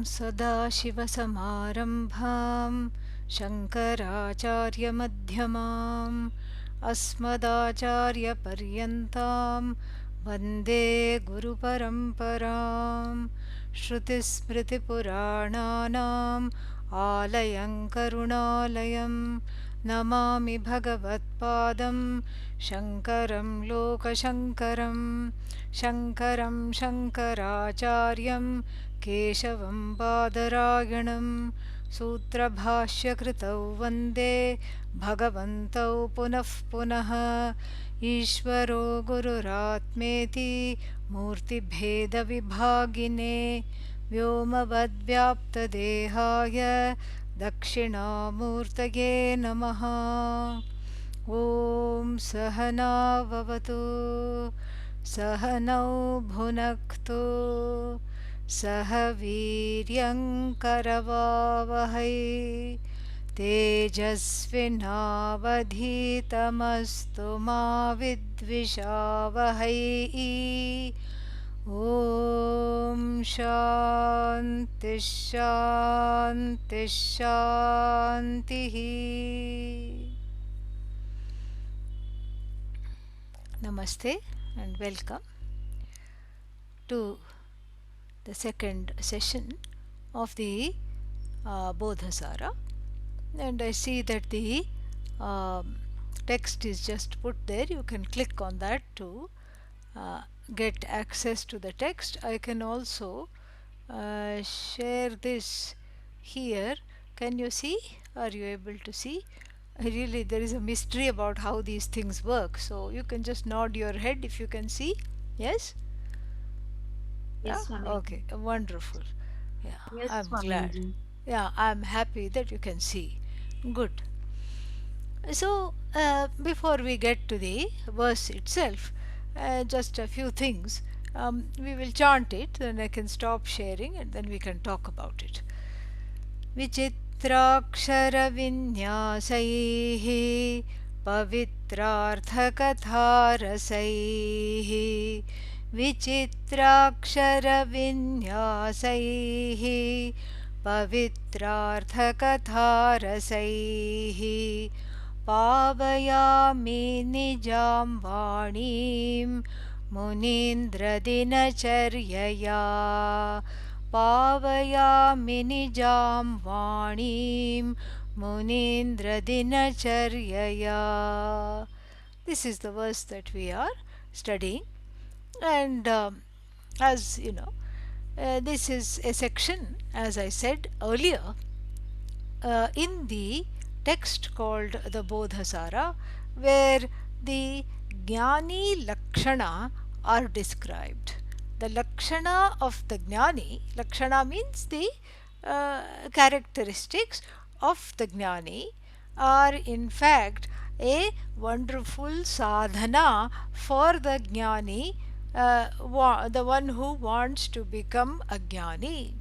सदाशिवसमारम्भां शङ्कराचार्यमध्यमाम् अस्मदाचार्यपर्यन्तां वन्दे गुरुपरम्पराम् श्रुतिस्मृतिपुराणानाम् आलयं करुणालयं नमामि भगवत्पादं शङ्करं लोकशङ्करं शङ्करं शङ्कराचार्यं केशवं बादरायणं सूत्रभाष्यकृतौ वन्दे भगवन्तौ पुनः पुनः ईश्वरो गुरुरात्मेति मूर्तिभेदविभागिने व्योमवद्व्याप्तदेहाय दक्षिणामूर्तये नमः। ॐ सहना भवतु सहनौ भुनक्तु सह वीर्यङ्करवावहै तेजस्विनावधीतमस्तु मा विद्विषावहै। ॐ शान्ति शान्ति शान्तिः। Namaste and welcome to the second session of the Bodhasara, and I see that the text is just put there. You can click on that to get access to the text. I can also share this here. Can you see? Are you able to see? Really, there is a mystery about how these things work, so you can just nod your head if you can see. Yes? Yes, Yeah? Swami. Okay, wonderful. Yeah, Yes, I'm glad. Swamiji. Yeah, I'm happy that you can see. Good. So, before we get to the verse itself, just a few things. We will chant it, then I can stop sharing and then we can talk about it. विचित्राक्षरविन्यासैः पवित्रार्थकथारसैः विचित्राक्षरविन्यासैः पवित्रार्थकथारसैः पावयामि निजां वाणीं मुनीन्द्रदिनचर्यया पावयामि निजां वाणीं मुनीन्द्रदिनचर्यया. This is the verse that we are studying, and as you know, this is a section, as I said earlier, in the text called the Bodhasara, where the Jnani Lakshana are described. The Lakshana of the Jnani, Lakshana means the characteristics of the Jnani, are in fact a wonderful sadhana for the Jnani, the one who wants to become a Jnani.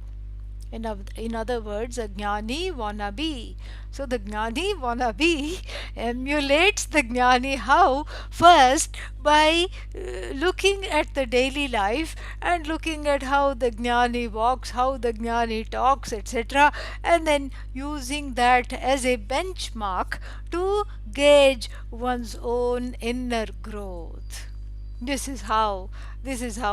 In other words, a Jnani wannabe. So the Jnani wannabe emulates the Jnani how? First, by looking at the daily life and looking at how the Jnani walks, how the Jnani talks, etc., and then using that as a benchmark to gauge one's own inner growth. This is how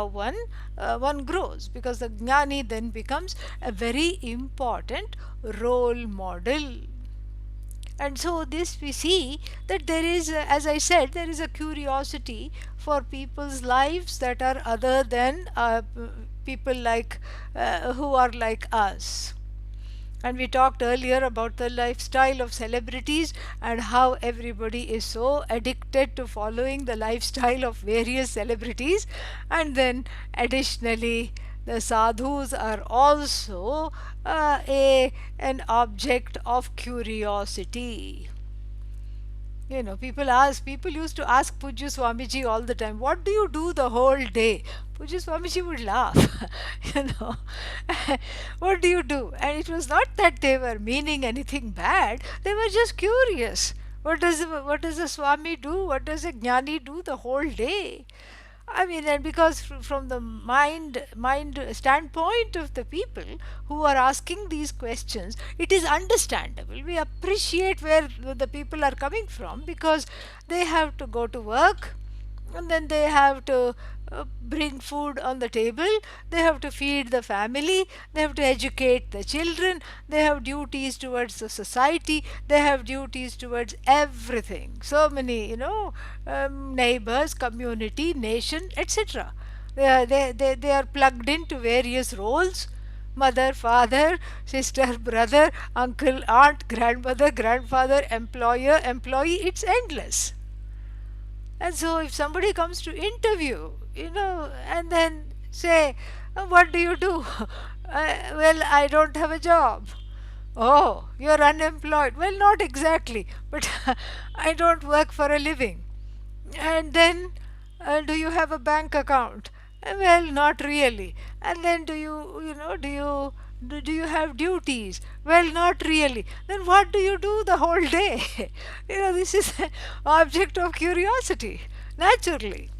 one grows, because the Jnani then becomes a very important role model. And so this we see that there is, as I said, there is a curiosity for people's lives that are other than people like who are like us. And we talked earlier about the lifestyle of celebrities and how everybody is so addicted to following the lifestyle of various celebrities. And then additionally, the sadhus are also an object of curiosity. You know, people used to ask Pujya Swamiji all the time, what do you do the whole day? Pujya Swamiji would laugh, you know, what do you do? And it was not that they were meaning anything bad, they were just curious. What does a Swami do? What does a Jnani do the whole day? I mean, and because from the mind standpoint of the people who are asking these questions, it is understandable. We appreciate where the people are coming from, because they have to go to work, and then they have to bring food on the table, they have to feed the family, they have to educate the children, they have duties towards the society, they have duties towards everything. So many, neighbors, community, nation, etc. They are plugged into various roles: mother, father, sister, brother, uncle, aunt, grandmother, grandfather, employer, employee. It's endless. And so, if somebody comes to interview, and then say, what do you do? Well, I don't have a job. Oh, you're unemployed. Well, not exactly, but I don't work for a living. And then, do you have a bank account? Well, not really. And then, do you have duties? Well, not really. Then what do you do the whole day? This is an object of curiosity, naturally.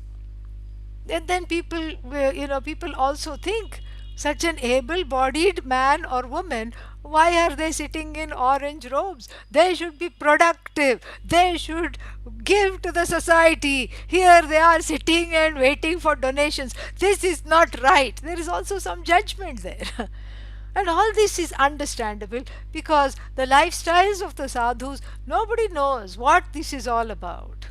And then people also think, such an able-bodied man or woman, why are they sitting in orange robes? They should be productive. They should give to the society. Here they are sitting and waiting for donations. This is not right. There is also some judgment there. And all this is understandable, because the lifestyles of the sadhus, nobody knows what this is all about.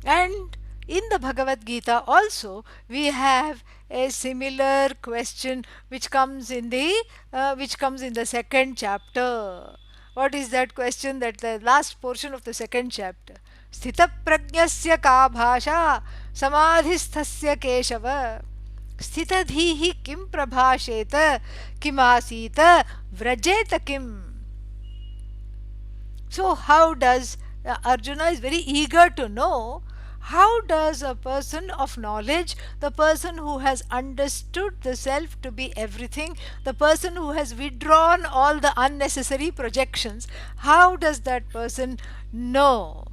And in the Bhagavad Gita also, we have a similar question which comes in the second chapter. What is that question? That the last portion of the second chapter. Sthita prajnasya ka bhasha samadhisthasya keshava स्थितधीः किं प्रभाषेत किमासीत व्रजेत किम. So how does Arjuna is very eager to know, how does a person of knowledge, the person who has understood the self to be everything, the person who has withdrawn all the unnecessary projections, how does that person know?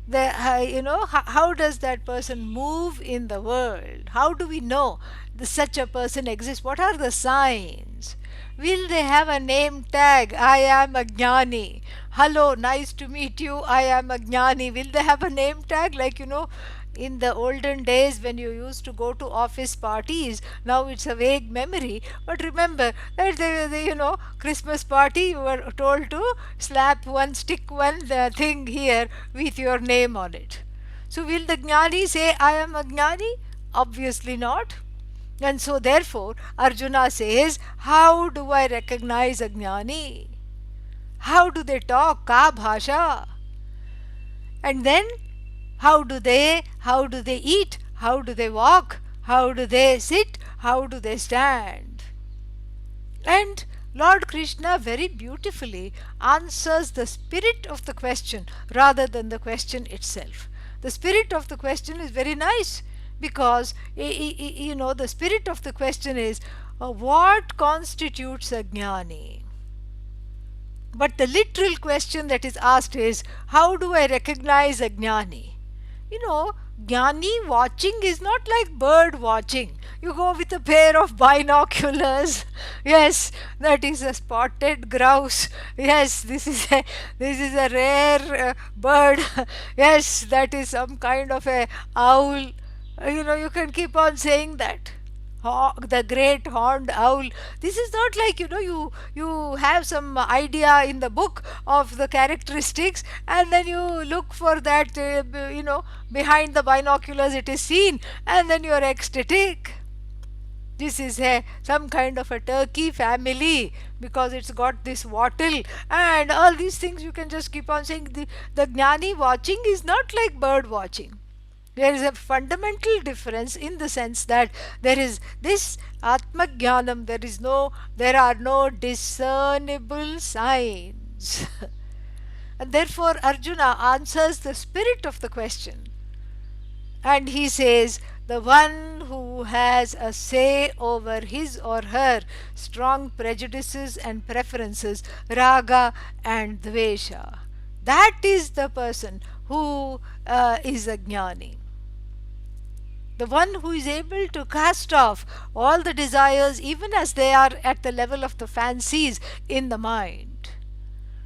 How does that person move in the world? How do we know such a person exists? What are the signs? Will they have a name tag? I am a jnani. Hello, nice to meet you. I am a jnani. Will they have a name tag, like in the olden days when you used to go to office parties? Now it's a vague memory, but remember that Christmas party, you were told to stick one thing here with your name on it. So will the jnani say, I am a jnani? Obviously not. And so therefore Arjuna says, how do I recognize a jnani? How do they talk? Ka bhasha? And then how do they eat? How do they walk? How do they sit? How do they stand? And Lord Krishna very beautifully answers the spirit of the question rather than the question itself. The spirit of the question is very nice, because the spirit of the question is, what constitutes a jnani? But the literal question that is asked is, how do I recognize a jnani? Jnani watching is not like bird watching. You go with a pair of binoculars. Yes, that is a spotted grouse. Yes, this is a rare bird. Yes, that is some kind of a owl. You can keep on saying that. The great horned owl. This is not like you have some idea in the book of the characteristics, and then you look for that behind the binoculars it is seen, and then you are ecstatic. This is some kind of a turkey family, because it's got this wattle and all these things. You can just keep on saying the jnani watching is not like bird watching. There is a fundamental difference, in the sense that there is this Atma Jnanam, there are no discernible signs. And therefore Arjuna answers the spirit of the question. And he says, the one who has a say over his or her strong prejudices and preferences, raga and dvesha, that is the person who is a jnani. The one who is able to cast off all the desires, even as they are at the level of the fancies in the mind.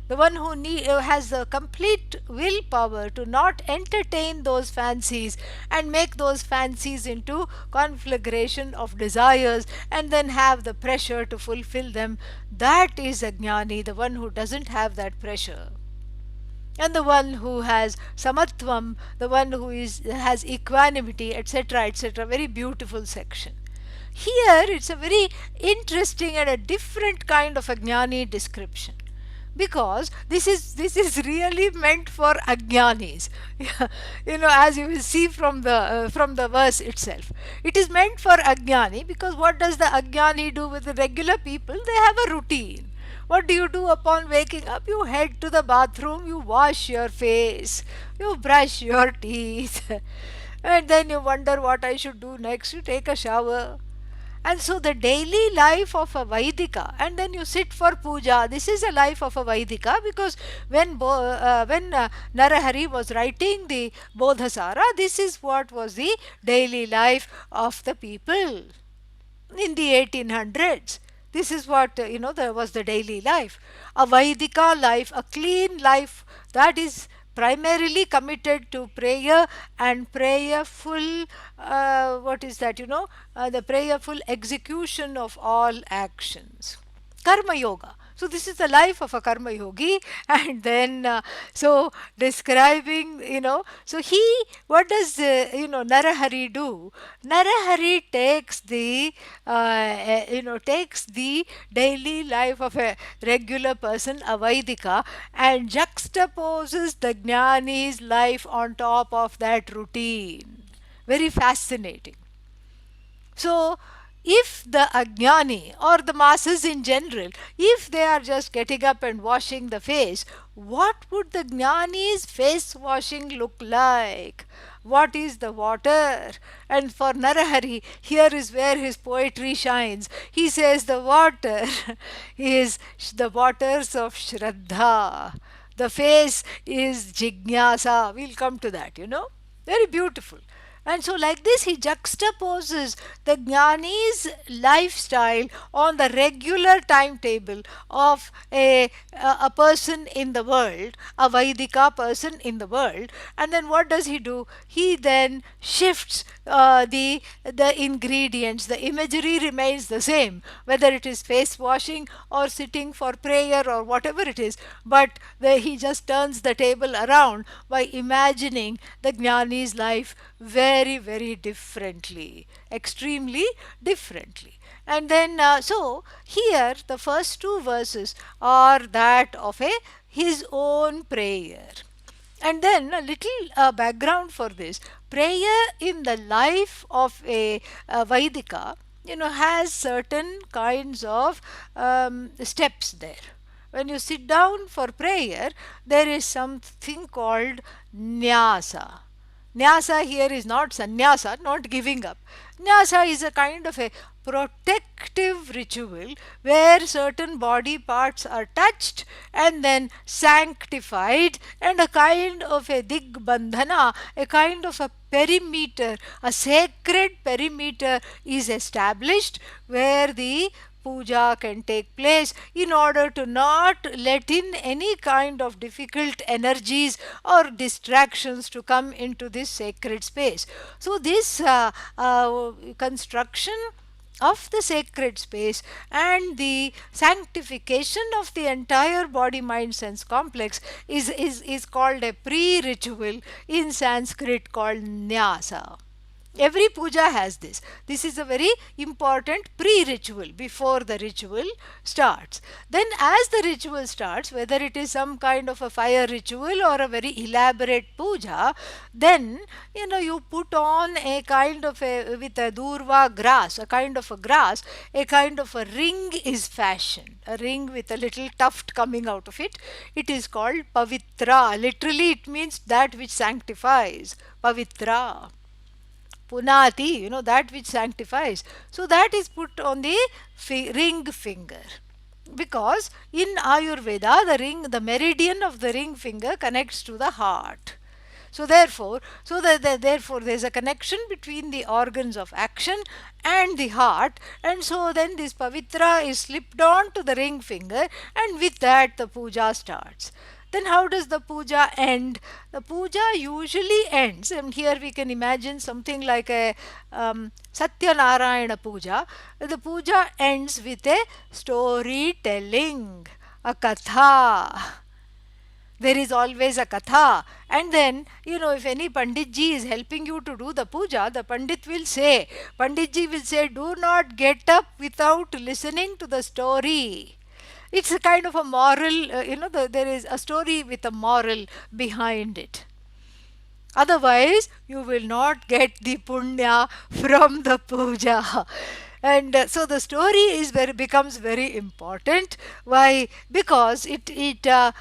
The one who has the complete willpower to not entertain those fancies and make those fancies into conflagration of desires and then have the pressure to fulfill them. That is a jnani, the one who doesn't have that pressure. And the one who has samatvam, the one who has equanimity, etc., etc. Very beautiful section. Here it's a very interesting and a different kind of a jnani description, because this is really meant for ajnanis. As you will see from the verse itself, it is meant for ajnani, because what does the ajnani do with the regular people? They have a routine. What do you do upon waking up? You head to the bathroom, you wash your face, you brush your teeth, and then you wonder what I should do next. You take a shower. And so the daily life of a Vaidika, and then you sit for puja. This is a life of a Vaidika, because when Narahari was writing the Bodhasara, this is what was the daily life of the people in the 1800s. This is what, there was the daily life. A Vaidika life, a clean life that is primarily committed to prayer and prayerful, what is that, the prayerful execution of all actions. Karma yoga. So this is the life of a karma yogi, and then so describing, so what does Narahari do? Narahari takes the daily life of a regular person, a Vaidika, and juxtaposes the Jnani's life on top of that routine. Very fascinating. So, if the Ajnani or the masses in general, if they are just getting up and washing the face, what would the Jnani's face washing look like? What is the water? And for Narahari, here is where his poetry shines. He says the water is the waters of Shraddha. The face is Jignasa. We'll come to that. Very beautiful. And so, like this, he juxtaposes the Jnani's lifestyle on the regular timetable of a person in the world, a Vaidika person in the world. And then what does he do? He then shifts the ingredients. The imagery remains the same, whether it is face washing or sitting for prayer or whatever it is, but he just turns the table around by imagining the Jnani's life very, very differently, extremely differently. And then, so here the first two verses are that of his own prayer. And then a little background for this. Prayer in the life of a Vaidika, has certain kinds of steps there. When you sit down for prayer, there is something called nyasa. Nyasa here is not sannyasa, not giving up. Nyasa is a kind of a protective ritual where certain body parts are touched and then sanctified, and a kind of a digbandhana, a kind of a perimeter, a sacred perimeter is established where the puja can take place, in order to not let in any kind of difficult energies or distractions to come into this sacred space. So this construction of the sacred space and the sanctification of the entire body mind sense complex is called a pre-ritual, in Sanskrit called nyasa. Every puja has this. This is a very important pre-ritual before the ritual starts. Then as the ritual starts, whether it is some kind of a fire ritual or a very elaborate puja, then you put on a kind of with a durva grass, a kind of a grass, a kind of a ring is fashioned, a ring with a little tuft coming out of it. It is called pavitra. Literally it means that which sanctifies. Pavitra. Punati, that which sanctifies. So that is put on the ring finger. Because in Ayurveda, the meridian of the ring finger connects to the heart. So therefore, therefore there's a connection between the organs of action and the heart, and so then this pavitra is slipped on to the ring finger, and with that the puja starts. Then how does the puja end? The puja usually ends, and here we can imagine something like a Satyanarayana puja. The puja ends with a storytelling, a katha. There is always a katha. And then, if any Panditji is helping you to do the puja, the Panditji will say, do not get up without listening to the story. It's a kind of a moral, there is a story with a moral behind it. Otherwise, you will not get the punya from the puja. And so the story becomes very important. Why? Because the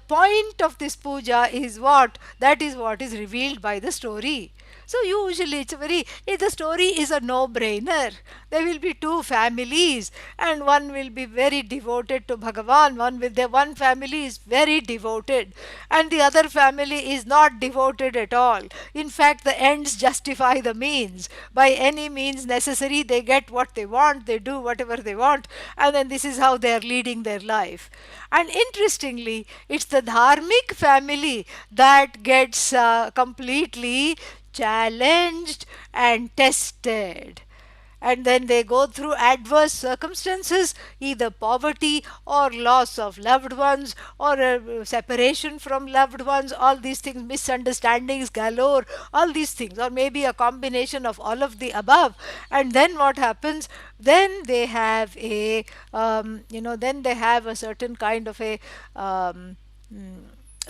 point of this puja is what? That is what is revealed by the story. So usually the story is a no-brainer. There will be two families, and one will be very devoted to Bhagavan. One family is very devoted, and the other family is not devoted at all. In fact, the ends justify the means. By any means necessary, they get what they want, they do whatever they want, and then this is how they are leading their life. And interestingly, it's the dharmic family that gets completely challenged and tested. And then they go through adverse circumstances, either poverty or loss of loved ones or separation from loved ones, all these things, misunderstandings galore, all these things, or maybe a combination of all of the above. And then what happens? Then they have then they have a certain kind of a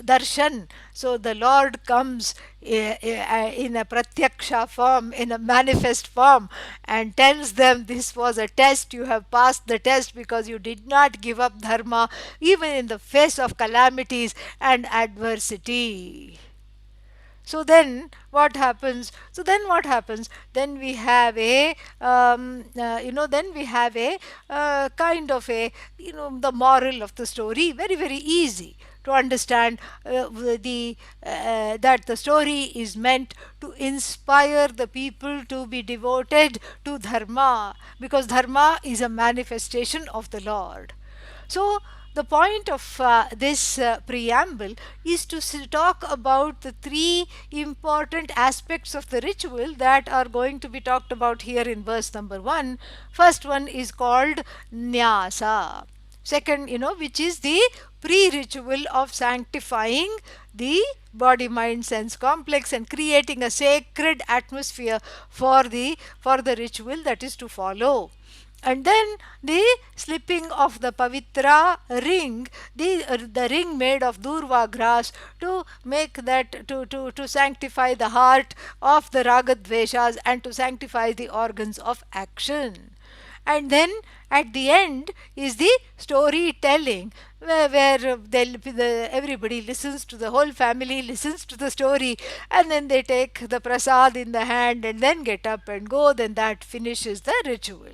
darshan. So the Lord comes in a pratyaksha form, in a manifest form, and tells them, this was a test, you have passed the test because you did not give up dharma even in the face of calamities and adversity. So then what happens? Then we have a then we have a kind of a the moral of the story, very very easy to understand. That the story is meant to inspire the people to be devoted to dharma, because dharma is a manifestation of the Lord. So the point of this preamble is to talk about the three important aspects of the ritual that are going to be talked about here in verse number 1. First one is called nyasa. Second, which is the pre-ritual of sanctifying the body mind sense complex and creating a sacred atmosphere for the ritual that is to follow. And then the slipping of the pavitra ring, the ring made of durva grass, to make that to sanctify the heart of the ragadveshas and to sanctify the organs of action. And then at the end is the storytelling, where everybody listens to, the whole family listens to the story, and then they take the prasad in the hand and then get up and go. Then that finishes the ritual.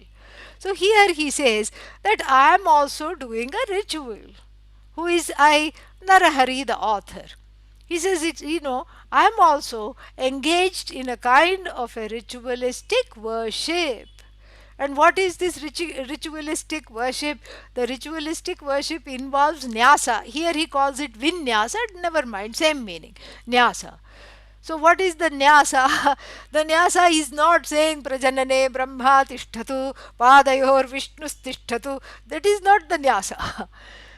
So here he says that I am also doing a ritual. Who is I? Narahari, the author. He says, I am also engaged in a kind of a ritualistic worship. And what is this ritualistic worship? The ritualistic worship involves nyasa. Here he calls it vinyasa, never mind, same meaning. Nyasa. So what is the nyasa? The nyasa is not saying prajanane brahma tishtatu padayor vishnus tishtatu. That is not the nyasa.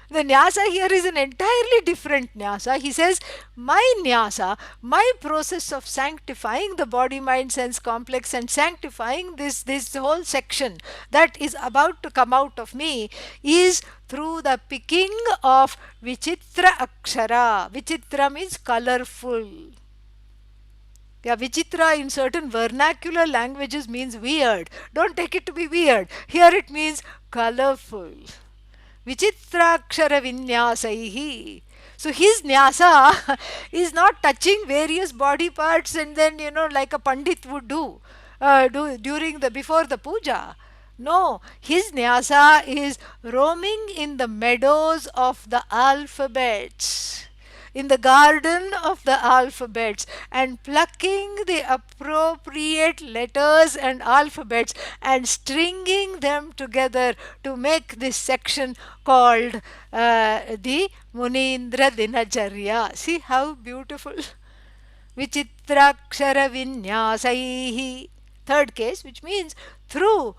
The nyasa here is an entirely different nyasa. He says, my nyasa, my process of sanctifying the body mind sense complex and sanctifying this whole section that is about to come out of me is through the picking of vichitra akshara. Vichitra means colorful. Yeah, vichitra in certain vernacular languages means weird. Don't take it to be weird. Here it means colorful. Vichitrakshara vinyasaihi. So his nyasa is not touching various body parts and then, like a pandit would do before the puja. No, his nyasa is roaming in the meadows of the alphabets. in the garden of the alphabets and plucking the appropriate letters and alphabets and stringing them together to make this section called the Munindra Dinacharya. See how beautiful. Vichitrakshara vinyasaihi. Third case, which means through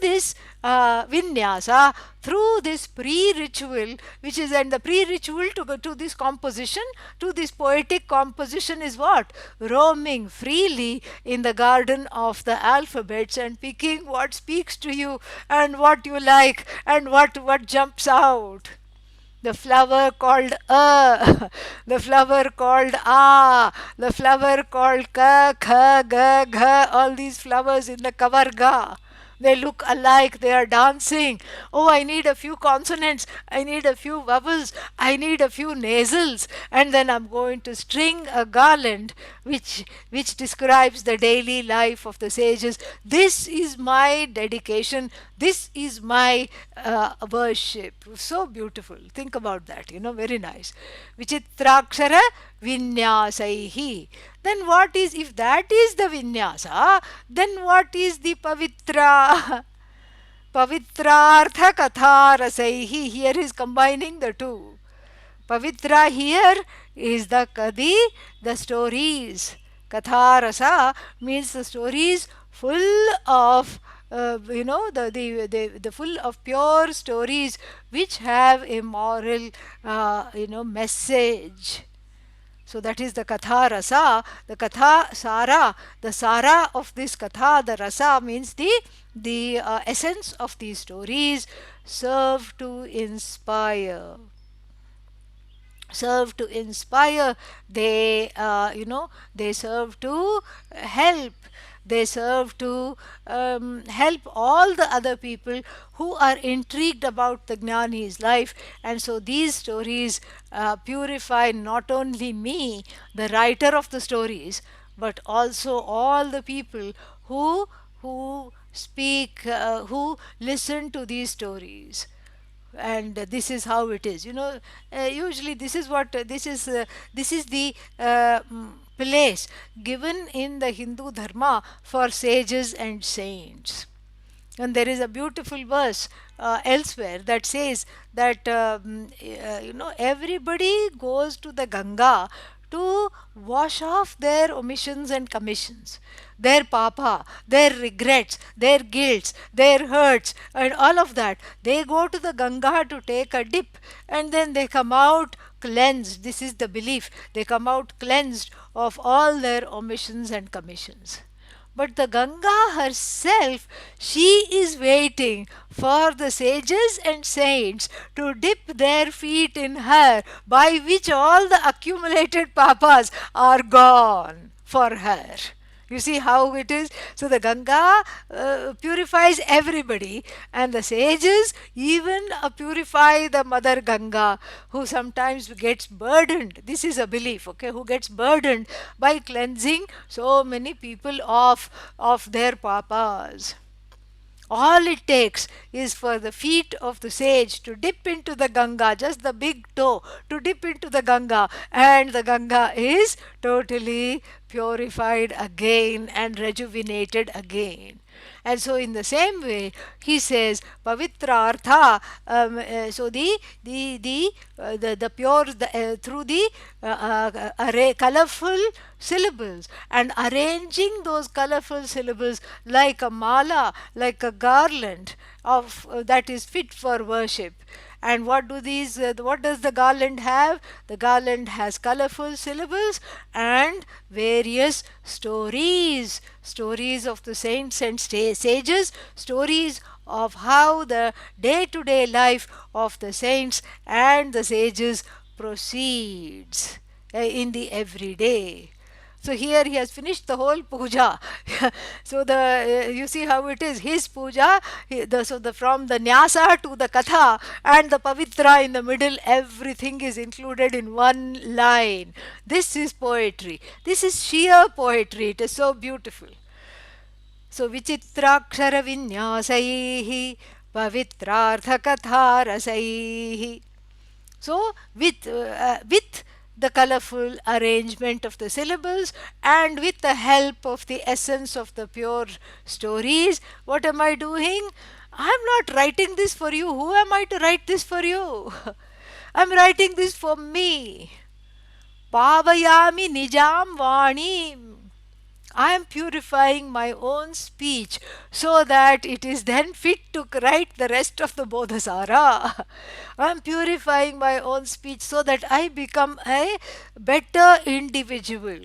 this vinyasa, through this pre-ritual, which is, and the pre-ritual to go to this composition, to this poetic composition is what? Roaming freely in the garden of the alphabets and picking what speaks to you and what you like and what jumps out. The flower called the flower called the flower called ka, kha, ga, gha, all these flowers in the kavarga. They look alike, they are dancing. Oh, I need a few consonants, I need a few vowels, I need a few nasals, and then I'm going to string a garland which describes the daily life of the sages. This is my dedication, this is my worship. So beautiful. Think about that, very nice. Vichitrakshara vinyasaihi. Then what is, if that is the vinyasa, then what is the pavitra? Pavitrartha katha rasaihi. Here is combining the two. Pavitra here is the stories. Katha rasa means the stories full of the full of pure stories which have a moral message. So that is the katha rasa, the katha sara, the sara of this katha, the rasa means the essence of these stories serve to inspire. Serve to inspire, they they serve to help, they serve to help all the other people who are intrigued about the Gnani's life. And so these stories purify not only me, the writer of the stories, but also all the people who speak, who listen to these stories. And this is how it is, usually this is what this is the place given in the Hindu dharma for sages and saints. And there is a beautiful verse elsewhere that says that everybody goes to the Ganga to wash off their omissions and commissions, their papa, their regrets, their guilts, their hurts, and all of that. They go to the Ganga to take a dip and then they come out cleansed. This is the belief. They come out cleansed of all their omissions and commissions. But the Ganga herself, she is waiting for the sages and saints to dip their feet in her, by which all the accumulated papas are gone for her. You see how it is? So the Ganga purifies everybody, and the sages even purify the Mother Ganga, who sometimes gets burdened. This is a belief, okay? Who gets burdened by cleansing so many people of their papas. All it takes is for the feet of the sage to dip into the Ganga, just the big toe to dip into the Ganga, and the Ganga is totally purified again and rejuvenated again. And so in the same way, he says pavitra artha. So the pure through the array colorful syllables, and arranging those colorful syllables like a mala, like a garland of that is fit for worship. And what does the garland have? The garland has colorful syllables and various stories, stories of the saints and sages, stories of how the day-to-day life of the saints and the sages proceeds in the everyday. So here he has finished the whole puja. So you see how it is. His puja, from the nyasa to the katha and the pavitra in the middle, everything is included in one line. This is poetry. This is sheer poetry. It is so beautiful. So vichitrakshara vinyasaihi pavitrartha katha rasaihi. So with the colorful arrangement of the syllables, and with the help of the essence of the pure stories, what am I doing? I'm not writing this for you. Who am I to write this for you? I'm writing this for me. Pavayami nijam vani. I am purifying my own speech so that it is then fit to write the rest of the Bodhasara. I am purifying my own speech so that I become a better individual.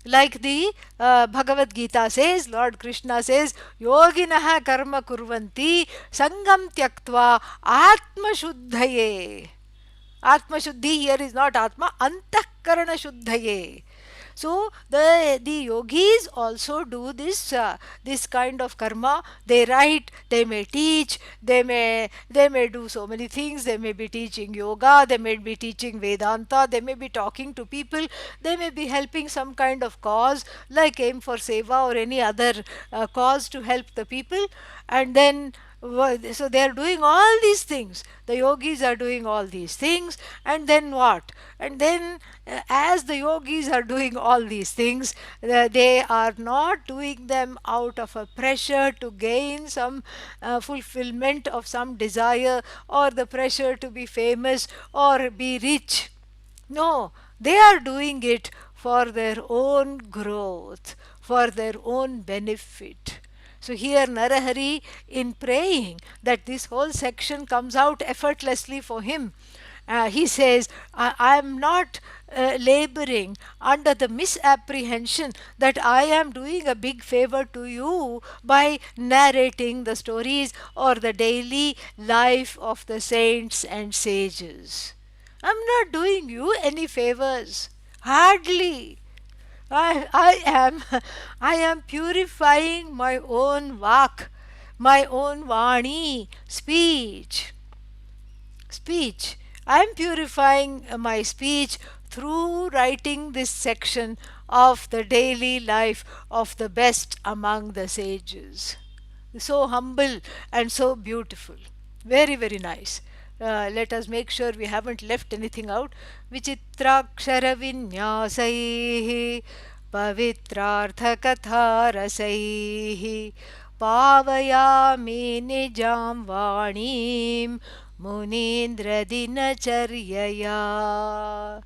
Like the Bhagavad Gita says, Lord Krishna says, Yoginaha karma kurvanti sangam tyaktva atma shuddhaye. Atma shuddhi here is not Atma, Antakarana shuddhaye. So the yogis also do this kind of karma. They write, they may teach, they may do so many things. They may be teaching yoga, they may be teaching Vedanta, they may be talking to people, they may be helping some kind of cause like Aim for Seva or any other cause to help the people. And then so they are doing all these things. The yogis are doing all these things, and then what? And then as the yogis are doing all these things, they are not doing them out of a pressure to gain some fulfillment of some desire, or the pressure to be famous or be rich. No, they are doing it for their own growth, for their own benefit. So here Narahari, in praying that this whole section comes out effortlessly for him, he says, I am not laboring under the misapprehension that I am doing a big favor to you by narrating the stories or the daily life of the saints and sages. I'm not doing you any favors. Hardly. I am purifying my own vak, my own vani, speech. I am purifying my speech through writing this section of the daily life of the best among the sages. So humble and so beautiful. Very, very nice. Let us make sure we haven't left anything out. Vichitrakshara vinyasaihi pavitrartha katharasaihi pavayami nijam vanim munindra dinacharyaya.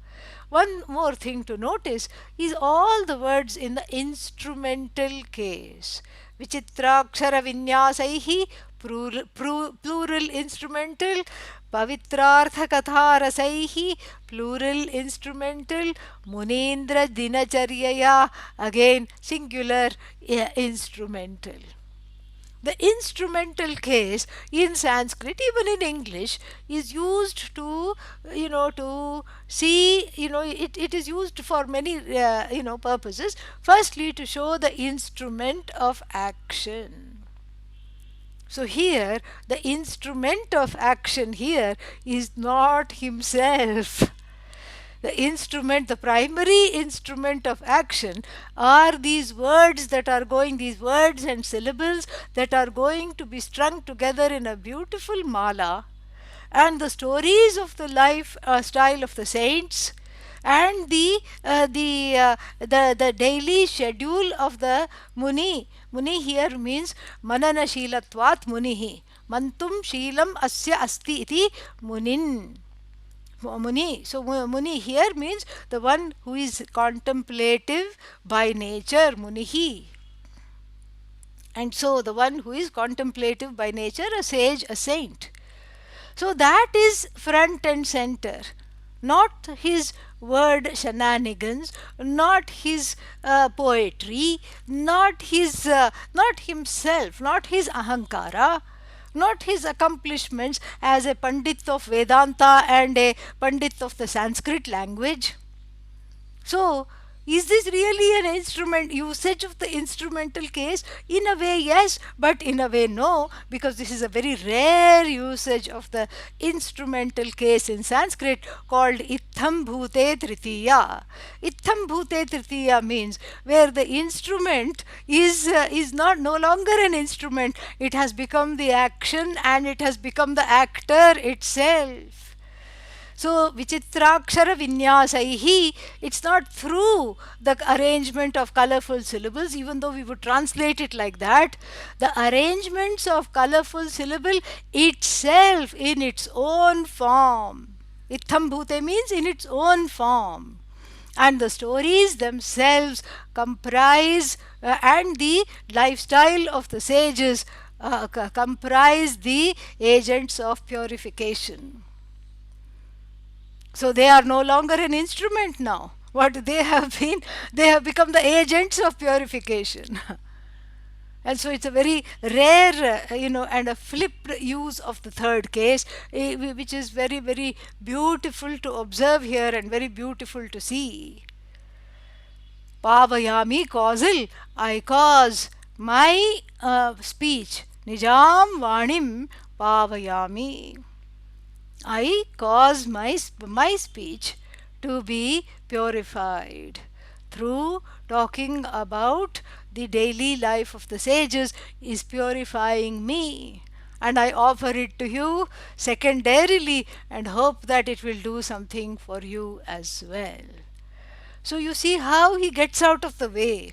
One more thing to notice is all the words in the instrumental case. Vichitrakshara vinyasaihi, plural instrumental. Pavitrartha katharasaihi, plural instrumental. Munindra dinacharyaya, again singular instrumental. The instrumental case in Sanskrit, even in English, is used to, to see, it is used for many, purposes. Firstly, to show the instrument of action. So here, the instrument of action here is not himself. The instrument, the primary instrument of action are these words these words and syllables that are going to be strung together in a beautiful mala, and the stories of the life style of the saints, and the daily schedule of the muni. Muni here means manana shilatvat munihi. Mantum shilam asya asti iti munin. Muni. So Muni here means the one who is contemplative by nature, Munihi. And so the one who is contemplative by nature, a sage, a saint. So that is front and center. Not his word shenanigans, not his poetry, not himself, not his ahankara, not his accomplishments as a Pandit of Vedanta and a Pandit of the Sanskrit language. So, is this really an usage of the instrumental case? In a way, yes, but in a way, no, because this is a very rare usage of the instrumental case in Sanskrit called Itham Bhute Tritiya. Itham Bhute Tritiya means where the instrument is not no longer an instrument, it has become the action and it has become the actor itself. So, Vichitrakshara Vinyasaihi, it's not through the arrangement of colorful syllables, even though we would translate it like that. The arrangements of colorful syllable itself in its own form. Itham bhute means in its own form. And the stories themselves comprise, and the lifestyle of the sages comprise the agents of purification. So they are no longer an instrument now. What they have been, they have become the agents of purification. And so it's a very rare, and a flipped use of the third case, which is very, very beautiful to observe here and very beautiful to see. Pavayami causal, I cause my speech. Nijam vanim pavayami. I cause my speech to be purified through talking about the daily life of the sages is purifying me, and I offer it to you secondarily and hope that it will do something for you as well. So you see how he gets out of the way.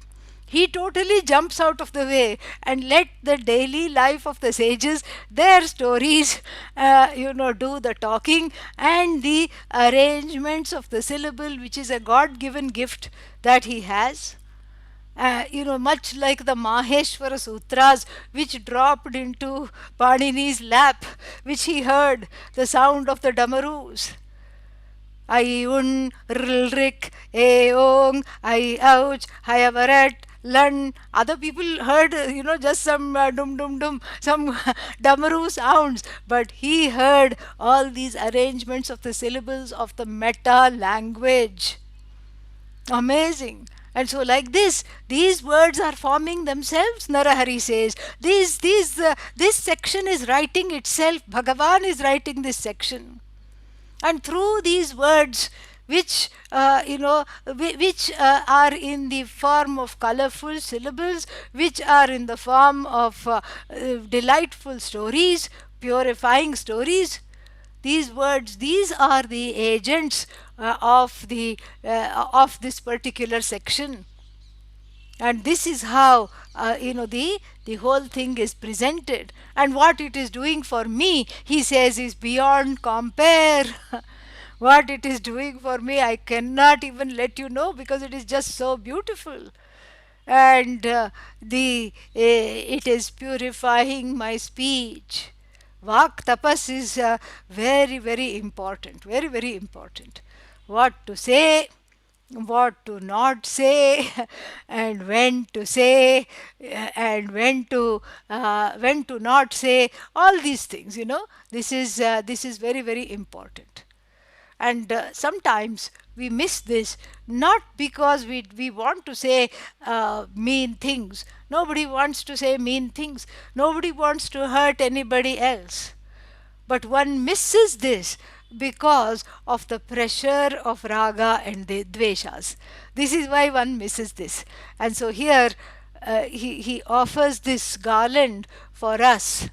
He totally jumps out of the way and let the daily life of the sages, their stories, do the talking, and the arrangements of the syllable, which is a God-given gift that he has. Much like the Maheshwara Sutras, which dropped into Panini's lap, which he heard the sound of the Damarus. I un, rilrik, ong, I ouch, hayavarat, lun. Other people heard, just some dum dum dum, some damaru sounds, but he heard all these arrangements of the syllables of the meta language. Amazing. And so, like this, these words are forming themselves. Narahari says, this section is writing itself. Bhagavan is writing this section. And through these words, which are in the form of colorful syllables, which are in the form of delightful stories, purifying stories, these words, these are the agents of this particular section. And this is how the whole thing is presented, and what it is doing for me, he says, is beyond compare. What it is doing for me, I cannot even let you know, because it is just so beautiful. And it is purifying my speech. Vak tapas is very, very important, very, very important. What to say, what to not say, and when to say, and when to not say, all these things. This is very, very important. And sometimes we miss this, not because we want to say mean things. Nobody wants to say mean things. Nobody wants to hurt anybody else. But one misses this because of the pressure of raga and the dveshas. This is why one misses this. And so here he offers this garland for us,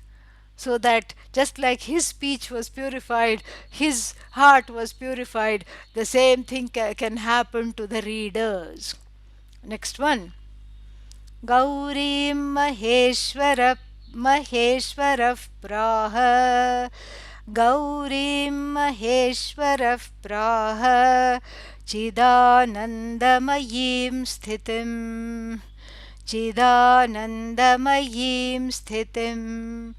so that just like his speech was purified, his heart was purified, the same thing can happen to the readers. Next one. Gaurim Maheshwara Praha. Gaurim Maheshwara Praha. Chidanandamayim Sthitim. Chidanandamayim Sthitim.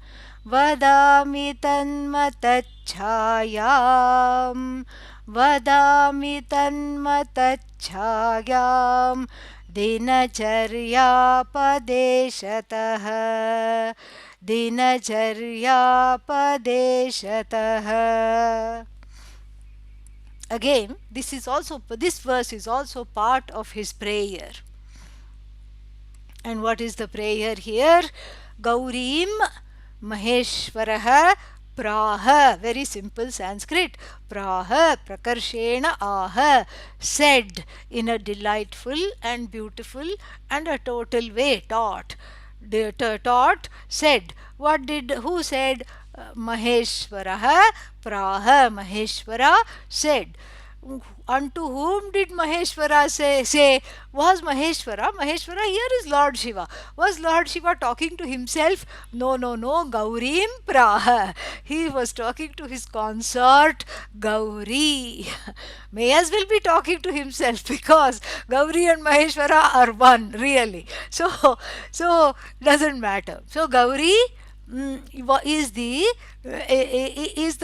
Vadami tanmatachhayam. Vadami tanmatachhayam. Dinacharyapadeshatah. Dinacharyapadeshatah. Again, this verse is also part of his prayer. And what is the prayer here? Gaurim Maheshwaraha Praha. Very simple Sanskrit. Praha, Prakarshena Aha. Said in a delightful and beautiful and a total way. Taught. Taught, said. Who said? Maheshwarah praha. Maheshwara said. Unto whom did Maheshwara say? Was Maheshwara? Maheshwara here is Lord Shiva. Was Lord Shiva talking to himself? No, no, no. Gaurim praha. He was talking to his consort Gauri. May as well be talking to himself because Gauri and Maheshwara are one, really. So doesn't matter. So Gauri is the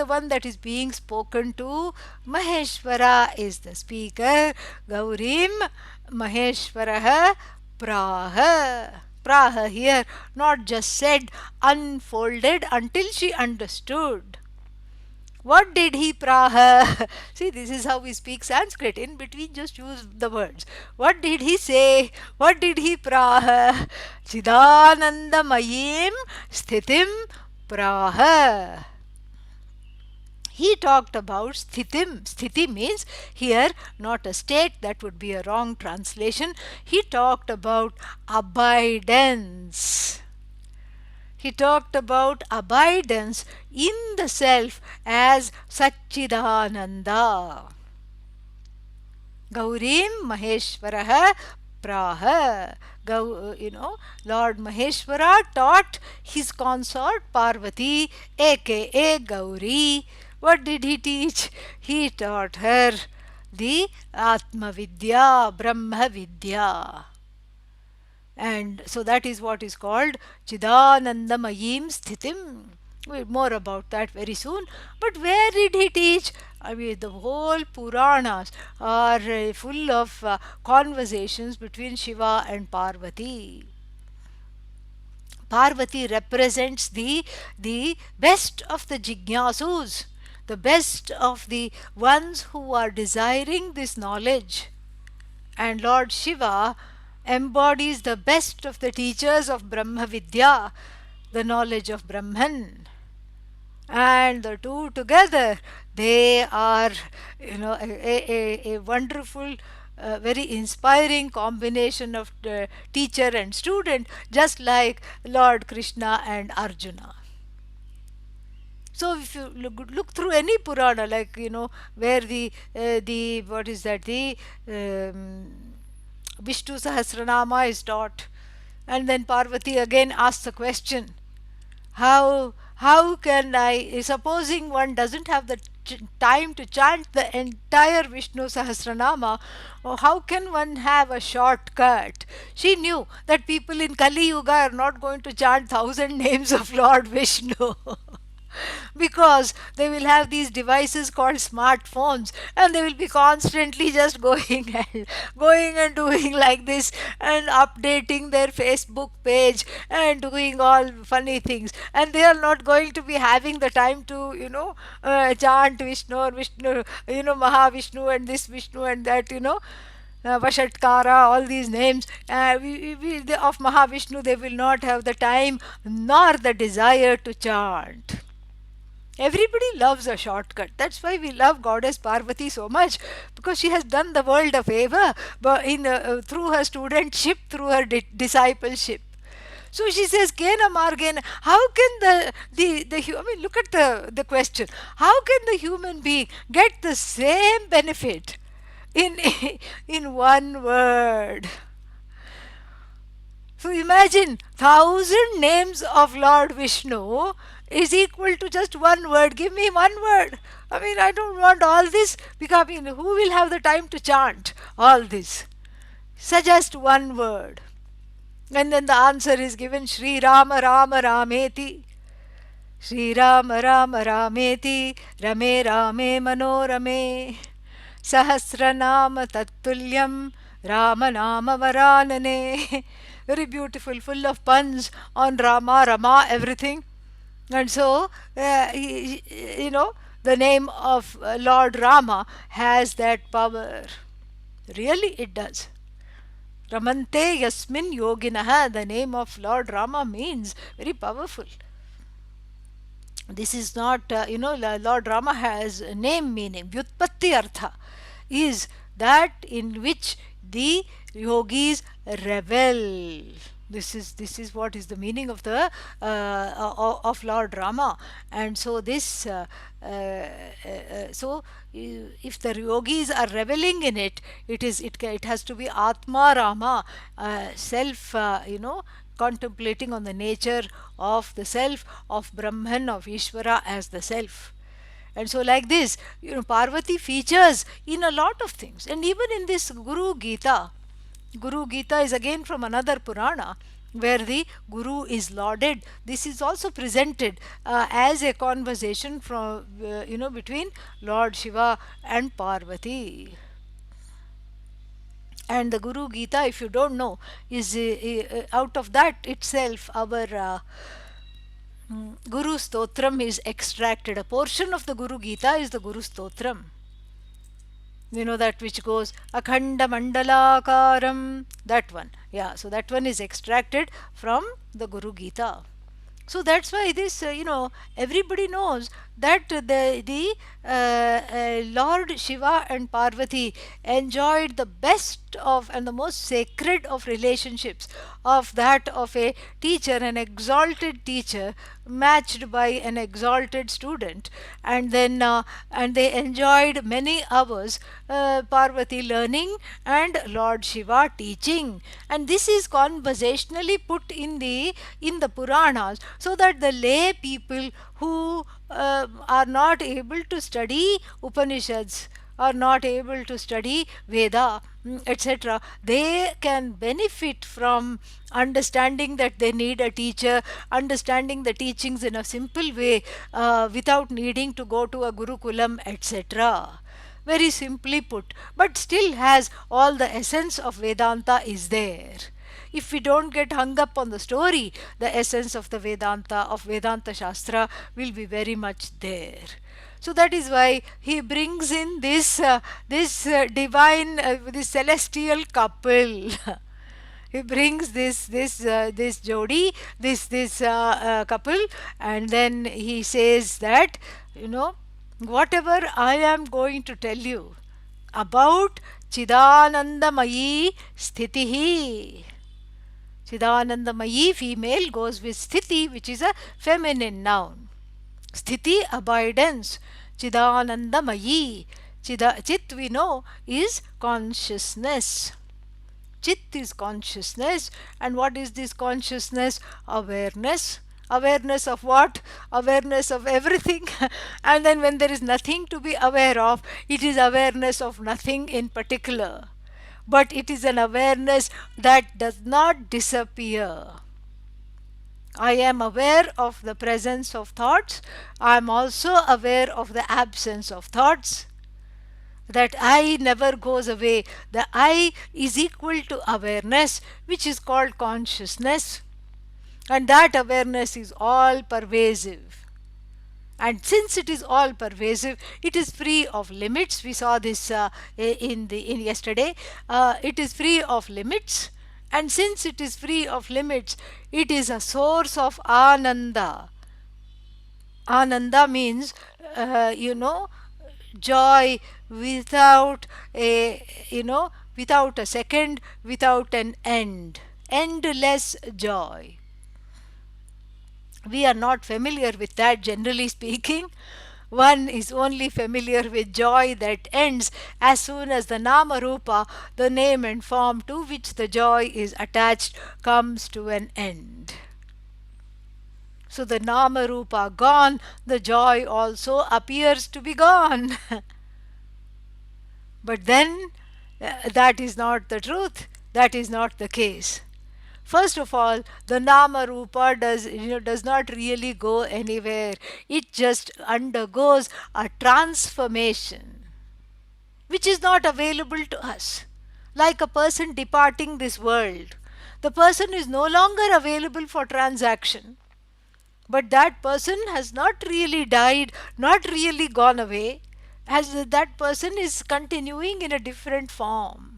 one that is being spoken to. Maheshwara is the speaker. Gaurim Maheshwarah praha. Praha here not just said, unfolded until she understood. What did he praha? See, this is how we speak Sanskrit. In between, just use the words. What did he say? What did he praha? Chidanandamayim sthitim praha. He talked about sthitim. Sthiti means here not a state, that would be a wrong translation. He talked about abidance. He talked about abidance in the self as Satchidananda. Gaurim Maheshwarah praha. Lord Maheshwara taught his consort Parvati, aka Gauri. What did he teach? He taught her the Atma Vidya, Brahma Vidya. And so that is what is called Chidanandamayim Sthitim. More about that very soon. But where did he teach? I mean, the whole Puranas are full of conversations between Shiva and Parvati. Parvati represents the best of the jignasus, the best of the ones who are desiring this knowledge. And Lord Shiva embodies the best of the teachers of Brahma Vidya, the knowledge of Brahman. And the two together, they are, a wonderful, very inspiring combination of teacher and student, just like Lord Krishna and Arjuna. So if you look through any Purana, like where the what is that, the Vishnu Sahasranama is taught, and then Parvati again asks the question, how can I, supposing one doesn't have the time to chant the entire Vishnu Sahasranama, how can one have a shortcut? She knew that people in Kali Yuga are not going to chant 1,000 names of Lord Vishnu. Because they will have these devices called smartphones, and they will be constantly just going and doing like this, and updating their Facebook page and doing all funny things, and they are not going to be having the time to chant Vishnu or Vishnu, Mahavishnu and this Vishnu and that, Vashatkara, all these names of Mahavishnu. They will not have the time nor the desire to chant. Everybody loves a shortcut. That's why we love Goddess Parvati so much, because she has done the world a favor through her studentship, through her discipleship. So she says, Kena Margena, how can look at the question. How can the human being get the same benefit in, in one word? So imagine 1,000 names of Lord Vishnu is equal to just one word. Give me one word. I don't want all this, because who will have the time to chant all this? Suggest one word. And then the answer is given, Sri Rama Rama Rameti. Sri Rama Rama Rameti, Rame Rame Manorame. Sahasranama Tattulyam, Rama Nama Varanane. Very beautiful, full of puns on Rama, Rama, everything. And so, the name of Lord Rama has that power. Really, it does. Ramante Yasmin Yoginaha, the name of Lord Rama means very powerful. This is not, Lord Rama has a name meaning. Vyutpatti Artha is that in which the yogis revel. This is what is the meaning of the of Lord Rama. And so this so if the yogis are reveling in it, it has to be Atma Rama, self, contemplating on the nature of the self, of Brahman, of Ishvara as the self. And so, like this, Parvati features in a lot of things, and even in this Guru Gita. Guru Gita is again from another Purana where the Guru is lauded. This is also presented as a conversation from between Lord Shiva and Parvati. And the Guru Gita, if you don't know, is out of that itself our Guru Stotram is extracted. A portion of the Guru Gita is the Guru Stotram. That which goes akhanda mandalakaram, that one. Yeah, so that one is extracted from the Guru Gita. So that's why this, everybody knows that the Lord Shiva and Parvati enjoyed the best of and the most sacred of relationships, of that of a teacher, an exalted teacher matched by an exalted student. And then and they enjoyed many hours, Parvati learning and Lord Shiva teaching. And this is conversationally put in the Puranas, so that the lay people who are not able to study Upanishads, are not able to study Veda, etc., they can benefit from understanding that they need a teacher, understanding the teachings in a simple way, without needing to go to a Gurukulam, etc. Very simply put, but still has all the essence of Vedanta is there. If we don't get hung up on the story, the essence of the Vedanta Shastra will be very much there. So that is why he brings in this divine, this celestial couple. He brings this jodi, this couple, and then he says that, whatever I am going to tell you about Chidanandamayi Sthitihi. Chidanandamayi, female, goes with Sthiti, which is a feminine noun. Sthiti, abidance. Chidanandamayi. Chit, we know, is consciousness. Chit is consciousness. And what is this consciousness? Awareness. Awareness of what? Awareness of everything. And then when there is nothing to be aware of, it is awareness of nothing in particular. But it is an awareness that does not disappear. I am aware of the presence of thoughts. I am also aware of the absence of thoughts. That I never goes away. The I is equal to awareness, which is called consciousness. And that awareness is all pervasive. And since it is all pervasive, it is free of limits. We saw this in yesterday. It is free of limits, and since it is free of limits, it is a source of ananda. Ananda means, joy without without a second, without an end. Endless joy. We are not familiar with that, generally speaking. One is only familiar with joy that ends as soon as the Nama Rupa, the name and form to which the joy is attached, comes to an end. So the Nama Rupa gone, the joy also appears to be gone. But then that is not the truth, that is not the case. First of all, the Nama Rupa does not really go anywhere. It just undergoes a transformation, which is not available to us. Like a person departing this world, the person is no longer available for transaction. But that person has not really died, not really gone away, as that person is continuing in a different form.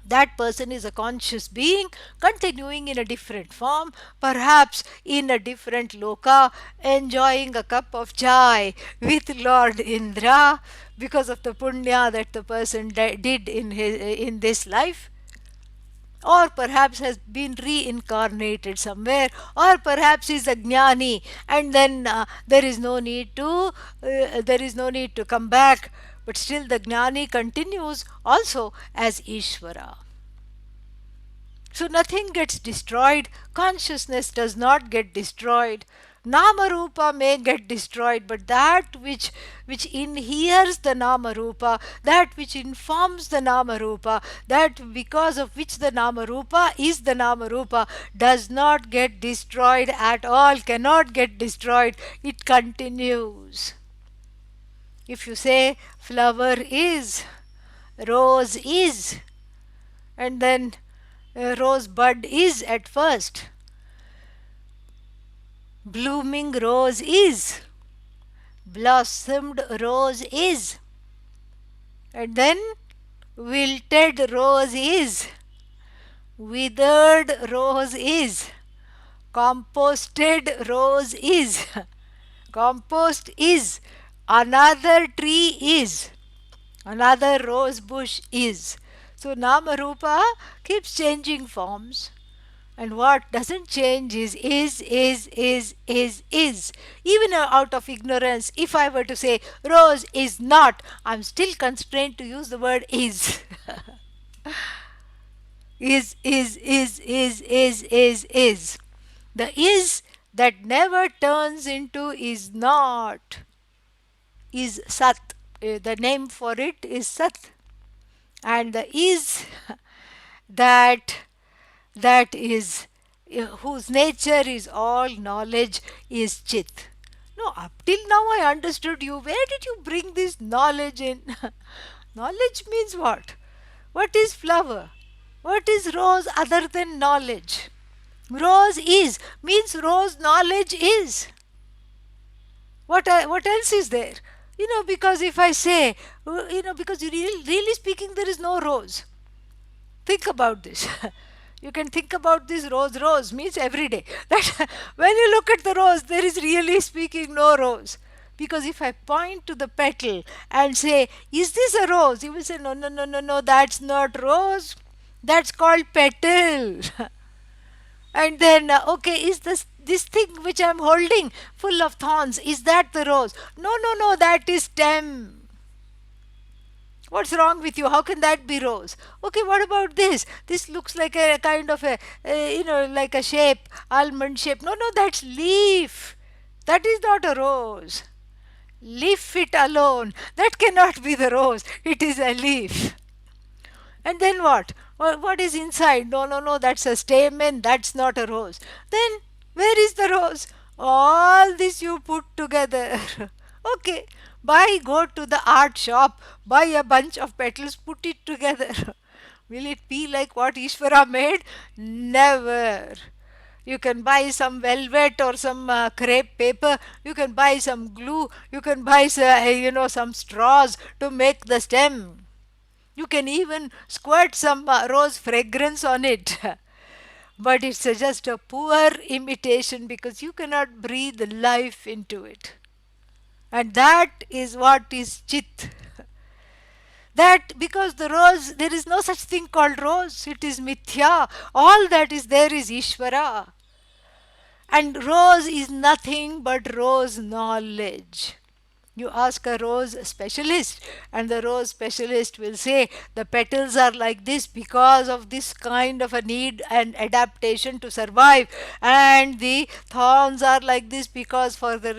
That person is a conscious being continuing in a different form, perhaps in a different loka, enjoying a cup of chai with Lord Indra because of the punya that the person did in this life. or perhaps has been reincarnated somewhere, or perhaps is a jnani, and then there is no need to come back, but still the jnani continues also as Ishvara. So nothing gets destroyed. Consciousness does not get destroyed. Nama Rupa may get destroyed, but that which inheres the Nama Rupa, that which informs the Nama Rupa, that because of which the Nama Rupa is the Nama Rupa, does not get destroyed at all, cannot get destroyed. It continues. If you say flower is, rose is, and then rosebud is at first, blooming rose is, blossomed rose is, and then wilted rose is, withered rose is, composted rose is, compost is, another tree is, another rose bush is. So Nama Rupa keeps changing forms. And what doesn't change is. Even out of ignorance, if I were to say rose is not, I'm still constrained to use the word is. Is. The is that never turns into is not is Sat. The name for it is Sat. And the is that that is whose nature is all knowledge is Chit. No, up till now I understood you. Where did you bring this knowledge in? Knowledge means what? What is flower? What is rose other than knowledge? Rose is means rose knowledge is. What else is there? Because if I say, because really speaking, there is no rose. Think about this. You can think about this rose. Rose means every day. That when you look at the rose, there is really speaking no rose. Because if I point to the petal and say, is this a rose? You will say, no, no, no, no, no, that's not rose. That's called petal. And then, okay, is this thing which I'm holding full of thorns, is that the rose? No, no, no, that is stem. What's wrong with you? How can that be rose? Okay, what about this? This looks like a kind of like a shape, almond shape. No, no, that's leaf. That is not a rose. Leaf it alone. That cannot be the rose. It is a leaf. And then what? What is inside? No, no, no, that's a stamen. That's not a rose. Then where is the rose? All this you put together. Okay, go to the art shop, buy a bunch of petals, put it together. Will it be like what Ishvara made? Never. You can buy some velvet or some crepe paper. You can buy some glue. You can buy some straws to make the stem. You can even squirt some rose fragrance on it. But it's just a poor imitation because you cannot breathe life into it. And that is what is Chit. That because the rose, there is no such thing called rose. It is mithya. All that is there is Ishvara. And rose is nothing but rose knowledge. You ask a rose specialist, and the rose specialist will say the petals are like this because of this kind of a need and adaptation to survive, and the thorns are like this because for the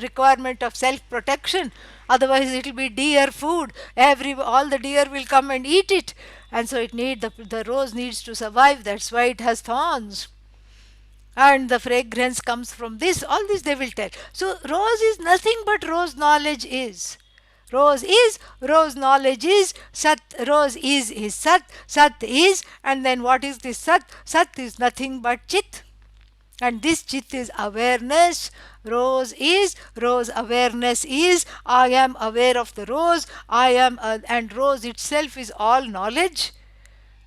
requirement of self protection. Otherwise, it will be deer food. All the deer will come and eat it, and so the rose needs to survive. That's why it has thorns, and the fragrance comes from this. All this they will tell. So rose is nothing but rose knowledge is. Rose knowledge is. Sat, rose is Sat. Sat is, and then what is this Sat? Sat is nothing but Chit. And this Chit is awareness. Rose awareness is. I am aware of the rose. And rose itself is all knowledge,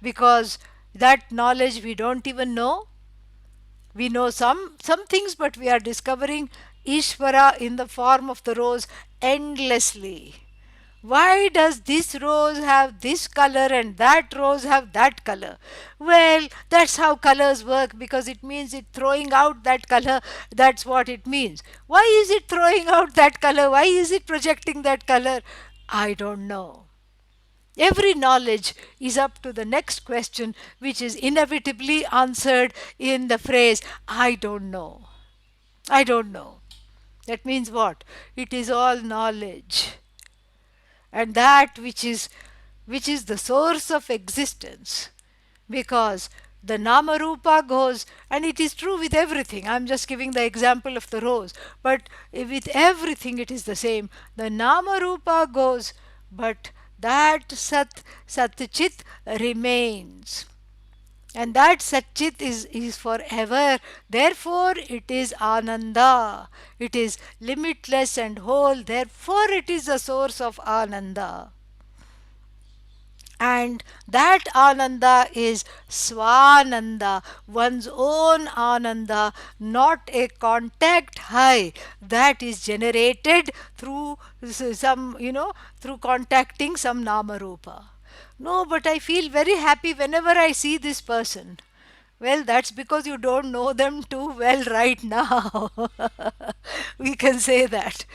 because that knowledge we don't even know. We know some things, but we are discovering Ishvara in the form of the rose endlessly. Why does this rose have this color and that rose have that color? Well, that's how colors work, because it means it throwing out that color. That's what it means. Why is it throwing out that color? Why is it projecting that color? I don't know. Every knowledge is up to the next question, which is inevitably answered in the phrase, I don't know. I don't know. That means what? It is all knowledge. And that which is the source of existence. Because the nama rupa goes, and it is true with everything. I'm just giving the example of the rose, but with everything it is the same. The nama rupa goes, but that sat chit remains, and that Satchit is forever. Therefore, it is Ananda. It is limitless and whole. Therefore, it is the source of Ananda. And that Ananda is Swananda, one's own Ananda, not a contact high that is generated through some, through contacting some Namarupa. No, but I feel very happy whenever I see this person. Well, that's because you don't know them too well right now. We can say that.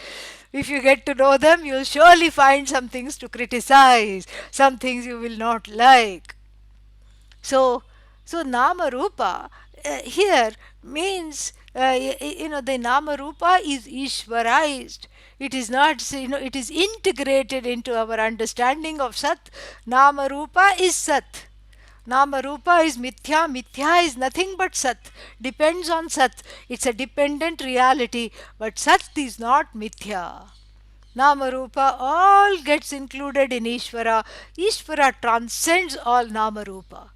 If you get to know them, you'll surely find some things to criticize, some things you will not like. So, so Nama Rupa here means, the Nama Rupa is Ishvarized. It is not, it is integrated into our understanding of Sat. Nama Rupa is Sat. Nama Rupa is Mithya. Mithya is nothing but Sat. Depends on Sat. It's a dependent reality. But Sat is not Mithya. Namarupa all gets included in Ishvara. Ishvara transcends all Namarupa.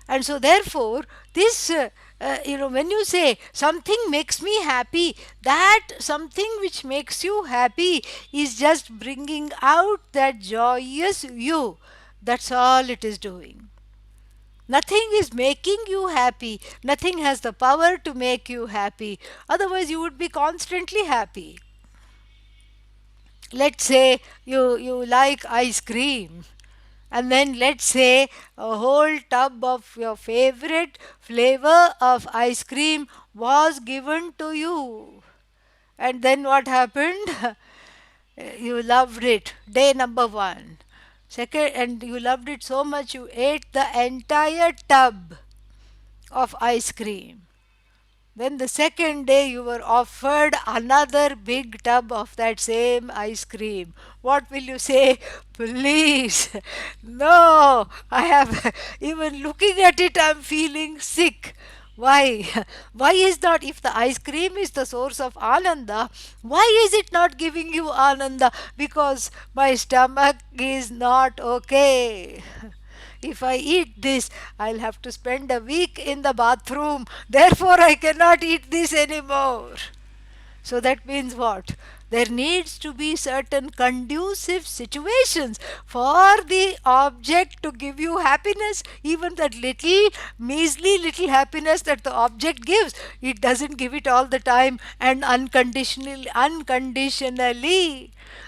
And so, therefore, this, when you say something makes me happy, that something which makes you happy is just bringing out that joyous you. That's all it is doing. Nothing is making you happy. Nothing has the power to make you happy. Otherwise, you would be constantly happy. Let's say you like ice cream, and then let's say a whole tub of your favorite flavor of ice cream was given to you, and then what happened? You loved it, day number one. Second, and you loved it so much you ate the entire tub of ice cream. Then the second day you were offered another big tub of that same ice cream. What will you say? Please, no, I have, even looking at it, I'm feeling sick. Why? Why is not, if the ice cream is the source of Ananda, why is it not giving you Ananda? Because my stomach is not okay. If I eat this, I'll have to spend a week in the bathroom. Therefore, I cannot eat this anymore. So that means what? There needs to be certain conducive situations for the object to give you happiness, even that little, measly little happiness that the object gives. It doesn't give it all the time and unconditionally.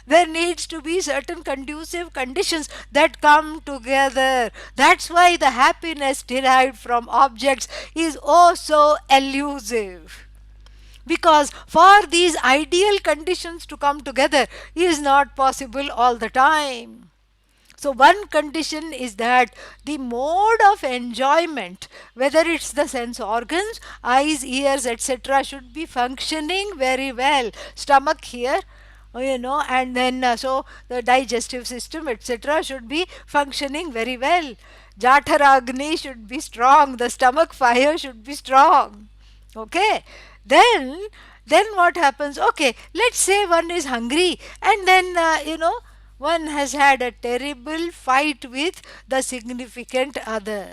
There needs to be certain conducive conditions that come together. That's why the happiness derived from objects is oh so elusive, because for these ideal conditions to come together is not possible all the time. So, one condition is that the mode of enjoyment, whether it's the sense organs, eyes, ears, etc., should be functioning very well. Stomach here, and then so the digestive system, etc., should be functioning very well. Jatharagni should be strong, the stomach fire should be strong. Okay, then what happens? Okay, let's say one is hungry, and then one has had a terrible fight with the significant other,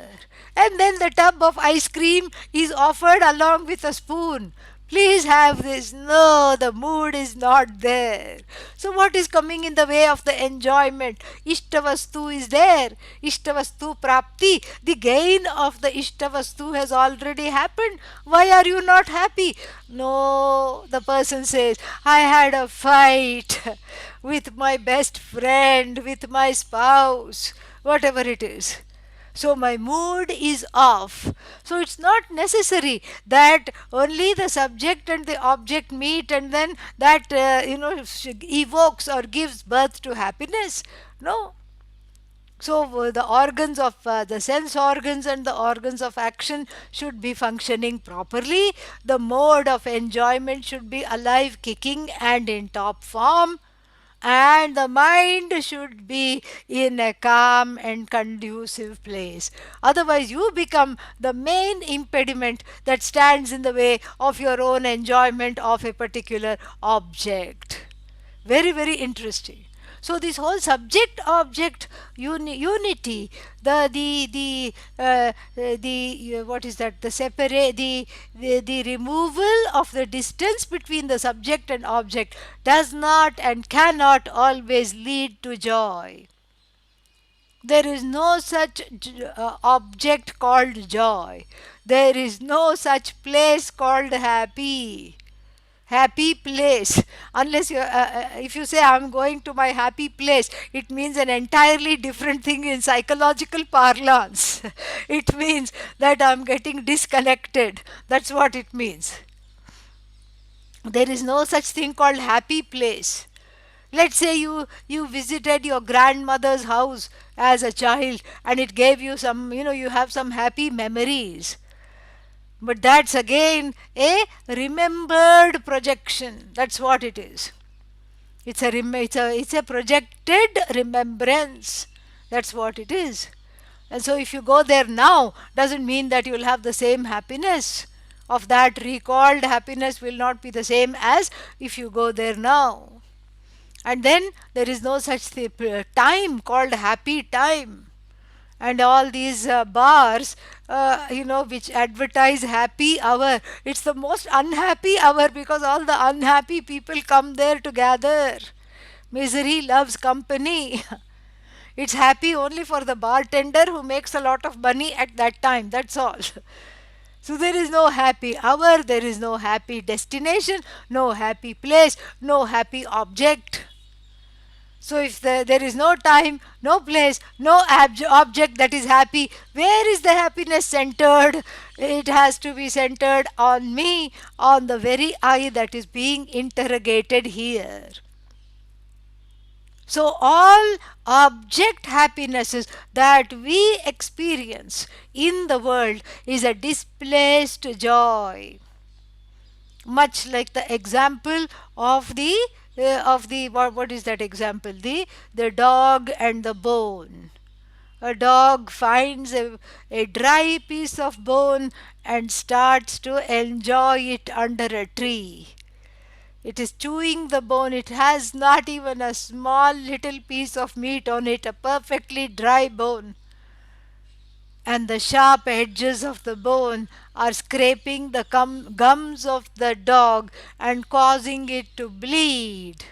and then the tub of ice cream is offered along with a spoon. Please have this. No, the mood is not there. So, what is coming in the way of the enjoyment? Ishtavastu is there. Ishtavastu prapti. The gain of the Ishtavastu has already happened. Why are you not happy? No, the person says, I had a fight with my best friend, with my spouse, whatever it is. So my mood is off. So it's not necessary that only the subject and the object meet and then that evokes or gives birth to happiness. No. So the organs of the sense organs and the organs of action should be functioning properly. The mode of enjoyment should be alive, kicking, and in top form, and the mind should be in a calm and conducive place. Otherwise, you become the main impediment that stands in the way of your own enjoyment of a particular object. Very, very interesting. So this whole subject object unity, what is that, the separate the removal of the distance between the subject and object does not and cannot always lead to joy. There is no such object called joy. There is no such place called happy place. Unless if you say I'm going to my happy place, it means an entirely different thing in psychological parlance. It means that I'm getting disconnected. That's what it means. There is no such thing called happy place. Let's say you visited your grandmother's house as a child and it gave you some, you have some happy memories. But that's again a remembered projection. That's what it is. It's a projected remembrance. That's what it is. And so if you go there now, doesn't mean that you'll have the same happiness. Of that recalled happiness will not be the same as if you go there now. And then there is no such time called happy time. And all these bars, which advertise happy hour, it's the most unhappy hour because all the unhappy people come there to gather. Misery loves company. It's happy only for the bartender who makes a lot of money at that time. That's all. So there is no happy hour, there is no happy destination, no happy place, no happy object. So if there is no time, no place, no object that is happy, where is the happiness centered? It has to be centered on me, on the very I that is being interrogated here. So all object happinesses that we experience in the world is a displaced joy, much like the example of the what is that example, the dog and the bone. A dog finds a dry piece of bone and starts to enjoy it under a tree. It is chewing the bone. It has not even a small little piece of meat on it, a perfectly dry bone, and the sharp edges of the bone are scraping the gums of the dog and causing it to bleed.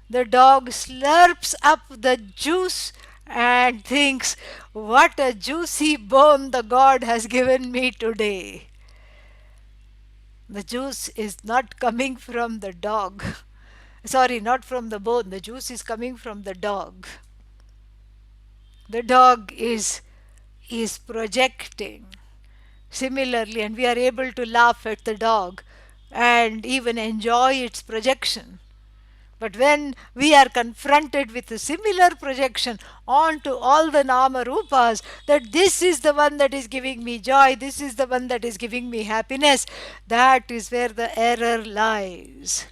The dog slurps up the juice and thinks, what a juicy bone the God has given me today. The juice is not coming from the dog. Sorry, not from the bone. The juice is coming from the dog. The dog is projecting similarly, and we are able to laugh at the dog and even enjoy its projection. But when we are confronted with a similar projection onto all the nama rupas, that this is the one that is giving me joy, this is the one that is giving me happiness, that is where the error lies.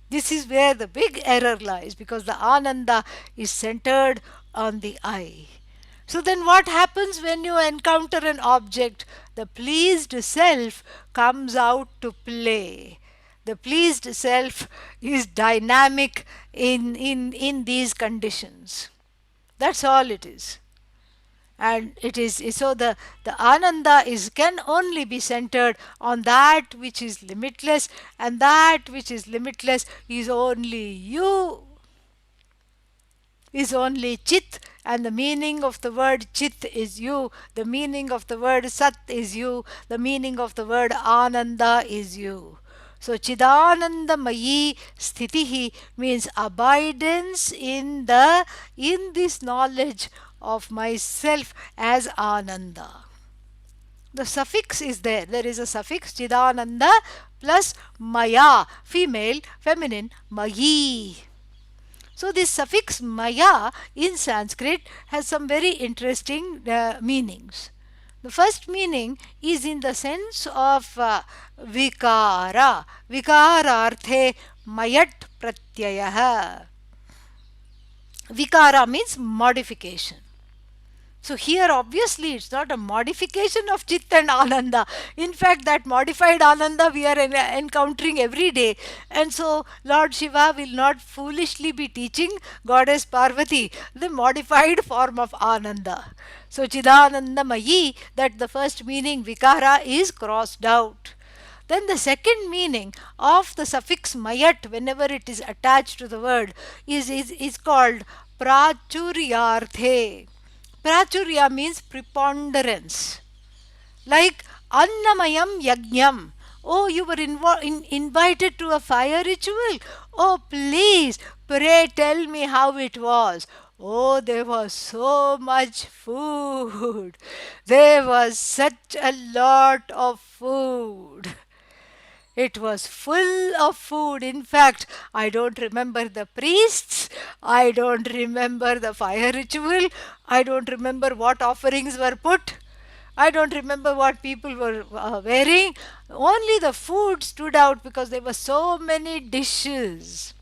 This is where the big error lies, because the ananda is centered on the I. So then what happens when you encounter an object? The pleased self comes out to play. The pleased self is dynamic in these conditions. That's all it is. And it is so the ananda is can only be centered on that which is limitless, and that which is limitless is only you, is only chit, and the meaning of the word chit is you, the meaning of the word sat is you, the meaning of the word ananda is you. So chidanandamayi sthitihi means abidance in this knowledge of myself as ananda. The suffix is there. There is a suffix chidananda plus maya, female, feminine, mayi. So this suffix maya in Sanskrit has some very interesting meanings. The first meaning is in the sense of vikara. Vikararthe mayat pratyayah. Vikara means modification. So here obviously it's not a modification of Chit and Ananda. In fact, that modified Ananda we are encountering every day. And so Lord Shiva will not foolishly be teaching Goddess Parvati the modified form of Ananda. So Chidananda Mayi, that the first meaning Vikara is crossed out. Then the second meaning of the suffix mayat, whenever it is attached to the word, is called prachuryarthe. Prachurya means preponderance. Like Annamayam Yajnam. Oh, you were invited to a fire ritual? Oh, please, pray tell me how it was. Oh, there was so much food. There was such a lot of food. It was full of food. In fact, I don't remember the priests. I don't remember the fire ritual. I don't remember what offerings were put. I don't remember what people were wearing. Only the food stood out because there were so many dishes.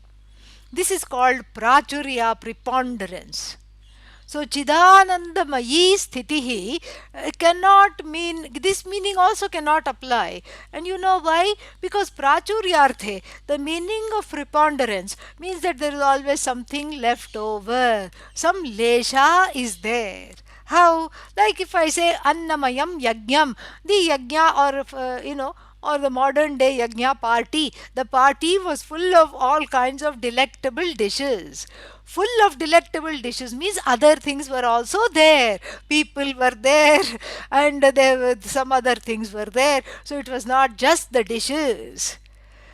This is called prachurya, preponderance. So Chidanandamayi sthitihi cannot mean, this meaning also cannot apply. And you know why? Because prachuryarthe, the meaning of preponderance, means that there is always something left over. Some lesha is there. How? Like if I say Annamayam Yajnam, the Yajna or the modern day yajna party. The party was full of all kinds of delectable dishes. Full of delectable dishes means other things were also there. People were there, and there were some other things were there. So it was not just the dishes.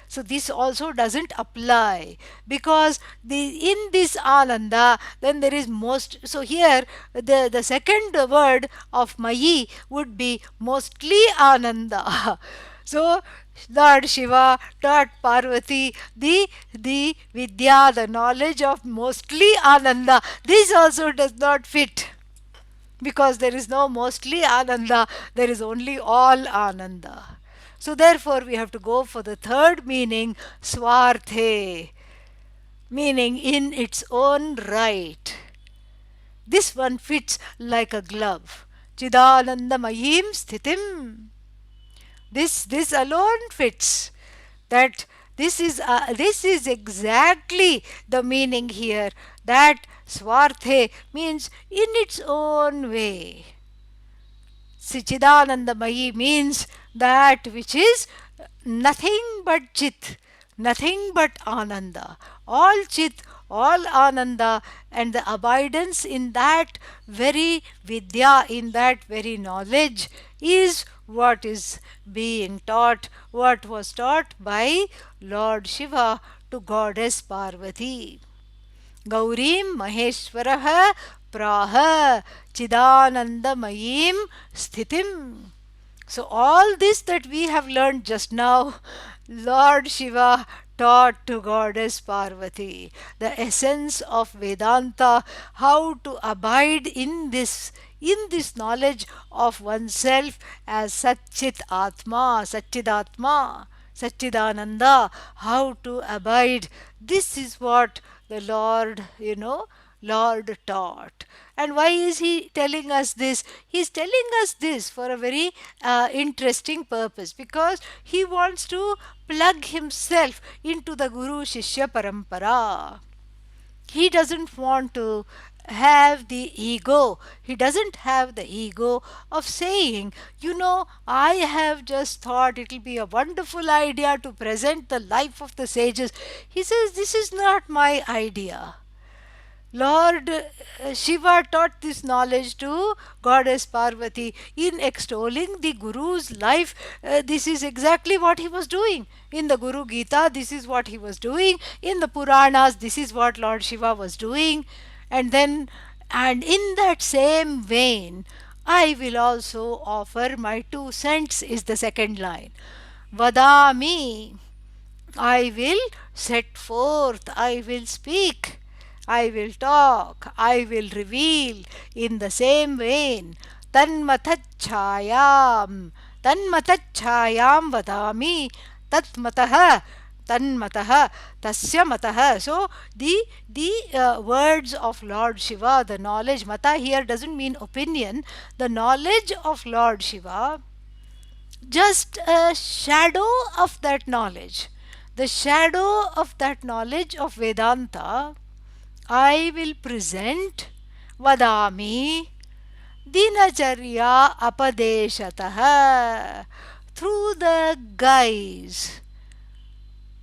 So this also doesn't apply, because in this ananda then there is most. So here the second word of mayi would be mostly ananda. So Lord Shiva taught Parvati the vidya, the knowledge of mostly ananda. This also does not fit, because there is no mostly ananda, there is only all ananda. So therefore we have to go for the third meaning, swarthe, meaning in its own right. This one fits like a glove. Chidanandamayim sthitim. This alone fits. That this is exactly the meaning here. That swarthe means in its own way. Chidanandamayi means that which is nothing but Chit, nothing but Ananda. All Chit, all Ananda, and the abidance in that very Vidya, in that very knowledge, is what is being taught, what was taught by Lord Shiva to Goddess Parvati. गौरीं महेश्वरः प्राह चिदानंदमयीं स्थितिम. So all this that we have learned just now, Lord Shiva taught to Goddess Parvati, the essence of Vedanta, how to abide in this knowledge of oneself as Satchit Atma, Satchidatma, Satchidananda, how to abide. This is what the Lord taught. And why is he telling us this? He's telling us this for a very interesting purpose, because he wants to plug himself into the Guru Shishya Parampara. He doesn't want to have the ego. He doesn't have the ego of saying, I have just thought it will be a wonderful idea to present the life of the sages. He says, this is not my idea. Lord Shiva taught this knowledge to Goddess Parvati in extolling the Guru's life. This is exactly what he was doing. In the Guru Gita, this is what he was doing. In the Puranas, this is what Lord Shiva was doing. And then, and in that same vein, I will also offer my 2 cents, is the second line. Vadami, I will set forth, I will speak, I will talk, I will reveal in the same vein. Tanmatachayam, Tanmatachayam vadami, Tatmataha, Tanmataha, Tasya Mataha. So the words of Lord Shiva, the knowledge, Mata here doesn't mean opinion, the knowledge of Lord Shiva, just a shadow of that knowledge, the shadow of that knowledge of Vedanta, I will present vadami dinacharya apadeshatah, through the guise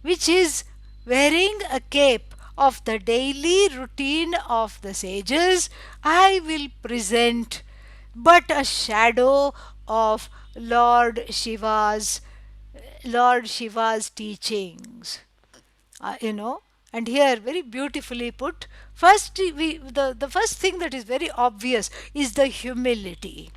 which is wearing a cape of the daily routine of the sages. I will present but a shadow of Lord Shiva's Lord Shiva's teachings. You know, and here very beautifully put. First, the first thing that is very obvious is the humility.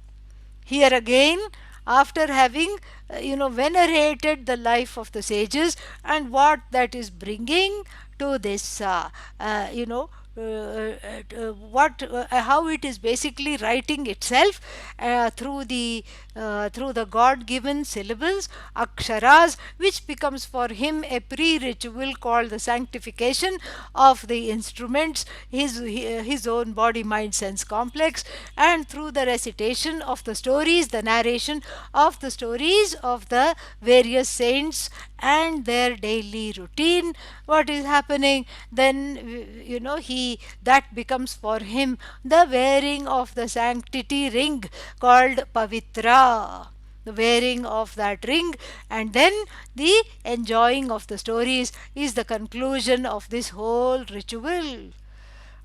Here again, after having venerated the life of the sages and what that is bringing to this what how it is basically writing itself through the god given syllables, aksharas, which becomes for him a pre-ritual called the sanctification of the instruments, his own body mind sense complex, and through the recitation of the stories, the narration of the stories of the various saints and their daily routine, what is happening, then he that becomes for him the wearing of the sanctity ring called pavitra, the wearing of that ring, and then the enjoying of the stories is the conclusion of this whole ritual.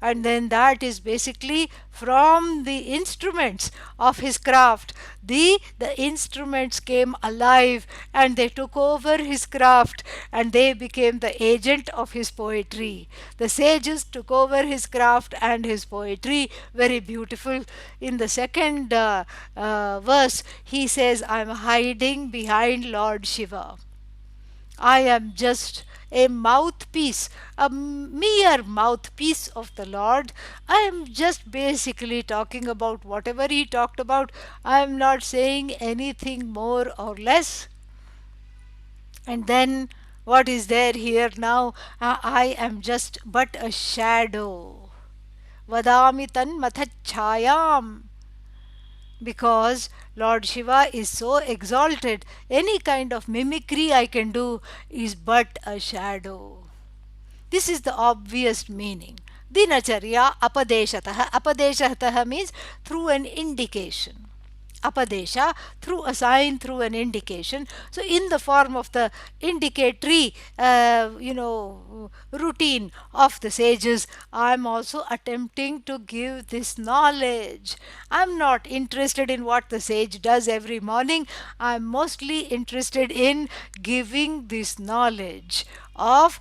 And then that is basically from the instruments of his craft, the instruments came alive and they took over his craft and they became the agent of his poetry. The sages took over his craft and his poetry. Very beautiful. In the second verse he says, I am hiding behind Lord Shiva. I am just a mouthpiece, a mere mouthpiece of the Lord. I am just basically talking about whatever He talked about. I am not saying anything more or less. And then what is there here now? I am just but a shadow. Vadami tan mathachayam, because Lord Shiva is so exalted, any kind of mimicry I can do is but a shadow. This is the obvious meaning. Dinacharya apadeshatah. Apadeshatah means through an indication. Apadesha, through a sign, through an indication. So in the form of the indicatory routine of the sages, I am also attempting to give this knowledge. I am not interested in what the sage does every morning. I am mostly interested in giving this knowledge of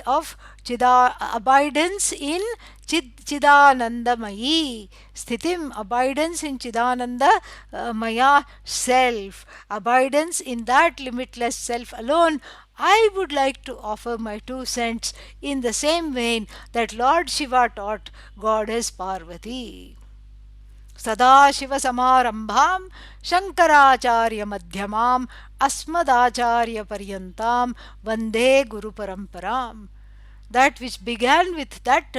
of abidance in Chidanandamayi Sthitim, abidance in Chidananda Maya self, abidance in that limitless self alone. I would like to offer my 2 cents in the same vein that Lord Shiva taught Goddess Parvati. सदाशिवसमारम्भां शङ्कराचार्यमध्यमाम् अस्मदाचार्यपर्यन्तां वन्दे गुरुपरम्पराम्. That which began with that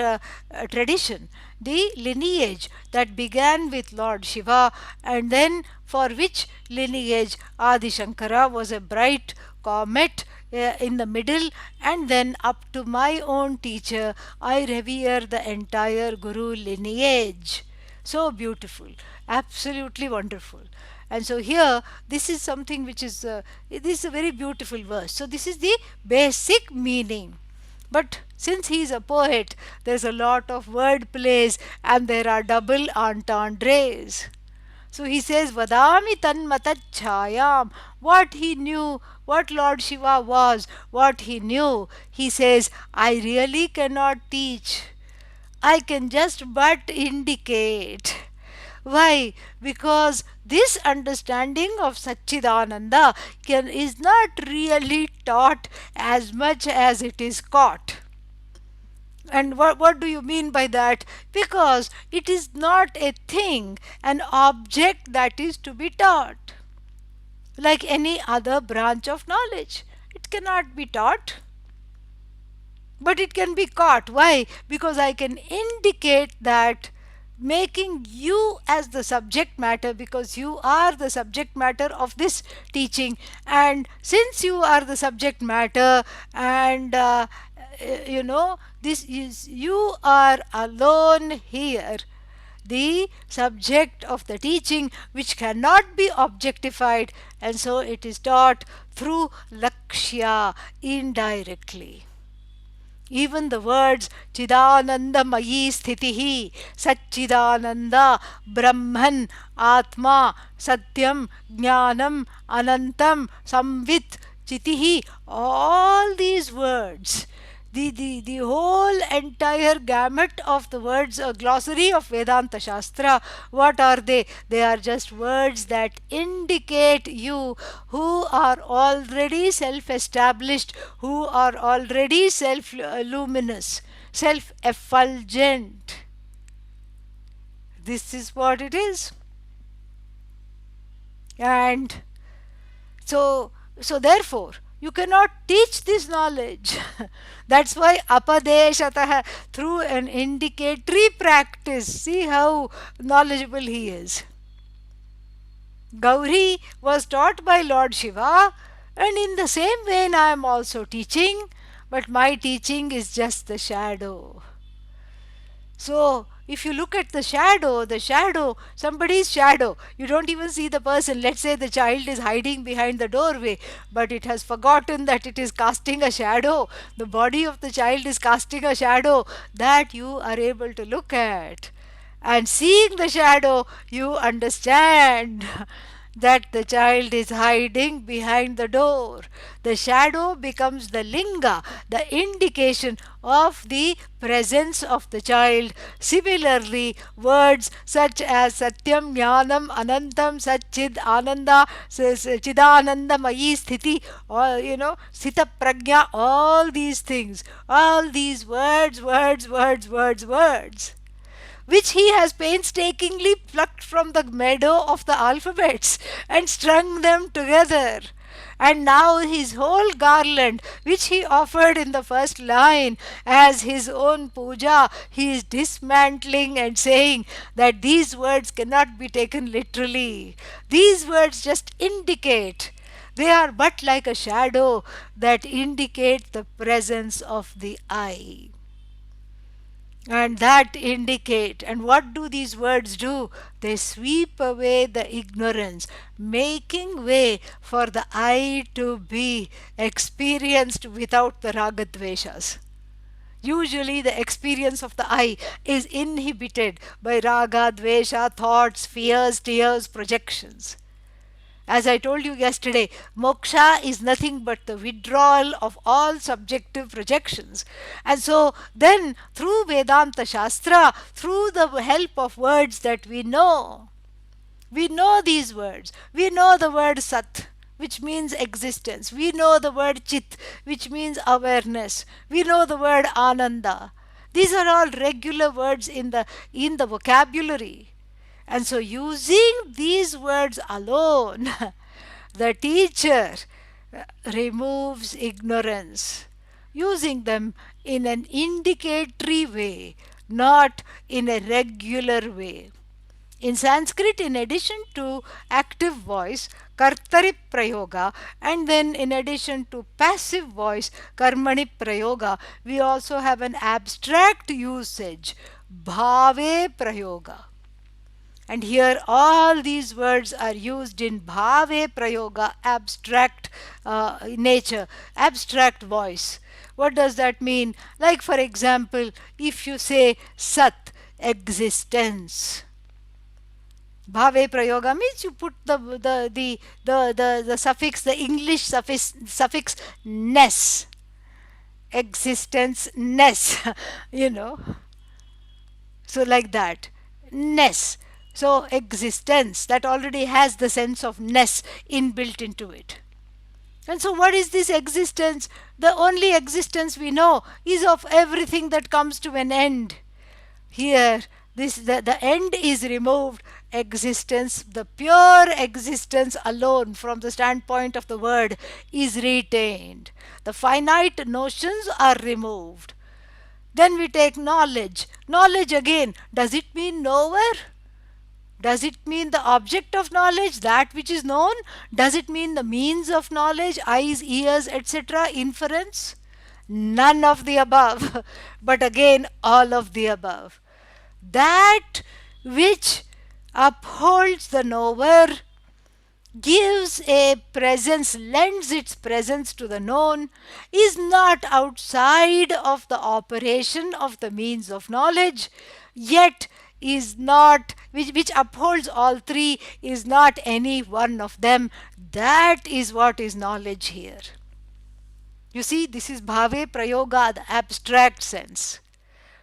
tradition, the lineage that began with Lord Shiva, and then for which lineage Adi Shankara was a bright comet in the middle, and then up to my own teacher, I revere the entire Guru lineage. So beautiful, absolutely wonderful. And so here, this is something which is, this is a very beautiful verse. So this is the basic meaning. But since he is a poet, there's a lot of word plays and there are double entendres. So he says, Vadami tanmatachayam, what he knew, what Lord Shiva was, what he knew. He says, I really cannot teach. I can just but indicate. Why? Because this understanding of Satchidananda is not really taught as much as it is caught. And what do you mean by that? Because it is not a thing, an object that is to be taught. Like any other branch of knowledge, it cannot be taught, but it can be caught. Why? Because I can indicate that, making you as the subject matter, because you are the subject matter of this teaching. And since you are the subject matter, and this is, you are alone here, the subject of the teaching, which cannot be objectified, and so it is taught through lakshya, indirectly. Even the words Chidananda Mayi Sthitihi, Satchidananda, Brahman, Atma, Satyam, Jnanam, Anantam, Samvit, Chitihi, all these words, the whole entire gamut of the words, a glossary of Vedanta Shastra, what are they? They are just words that indicate you who are already self established, who are already self luminous, self effulgent. This is what it is. And so therefore, you cannot teach this knowledge. That's why apadeshatah, through an indicatory practice. See how knowledgeable he is. Gauri was taught by Lord Shiva, and in the same vein I am also teaching, but my teaching is just the shadow. So, if you look at the shadow, somebody's shadow, you don't even see the person. Let's say the child is hiding behind the doorway, but it has forgotten that it is casting a shadow. The body of the child is casting a shadow that you are able to look at. And seeing the shadow, you understand that the child is hiding behind the door. The shadow becomes the linga, the indication of the presence of the child. Similarly, words such as Satyam, Jnanam, Anantam, Satchid, Ananda, Chidananda, Mayi, Sthiti, or Sthita Prajna, all these things, all these words, which he has painstakingly plucked from the meadow of the alphabets and strung them together. And now his whole garland, which he offered in the first line as his own puja, he is dismantling and saying that these words cannot be taken literally. These words just indicate. They are but like a shadow that indicate the presence of the I. And that indicate, and what do these words do? They sweep away the ignorance, making way for the I to be experienced without the ragadveshas. Usually the experience of the I is inhibited by raga, dvesha, thoughts, fears, tears, projections. As I told you yesterday, moksha is nothing but the withdrawal of all subjective projections. And so then through Vedanta Shastra, through the help of words that we know these words. We know the word Sat, which means existence. We know the word Chit, which means awareness. We know the word Ananda. These are all regular words in the vocabulary. And so, using these words alone, the teacher removes ignorance, using them in an indicatory way, not in a regular way. In Sanskrit, in addition to active voice, kartari prayoga, and then in addition to passive voice, karmani prayoga, we also have an abstract usage, bhave prayoga. And here all these words are used in bhave prayoga, abstract nature, abstract voice. What does that mean? Like, for example, if you say sat, existence. Bhave prayoga means you put the suffix, the English suffix ness, existence ness, you know. So like that, ness. So existence that already has the sense of ness inbuilt into it. And so, what is this existence? The only existence we know is of everything that comes to an end. Here, the end is removed. Existence, the pure existence alone, from the standpoint of the word, is retained. The finite notions are removed. Then we take knowledge. Knowledge again, does it mean knower? Does it mean the object of knowledge, that which is known? Does it mean the means of knowledge, eyes, ears, etc., inference? None of the above, but again, all of the above. That which upholds the knower, gives a presence, lends its presence to the known, is not outside of the operation of the means of knowledge, yet is not, which upholds all three, is not any one of them. That is what is knowledge here. You see, this is bhave prayoga, the abstract sense.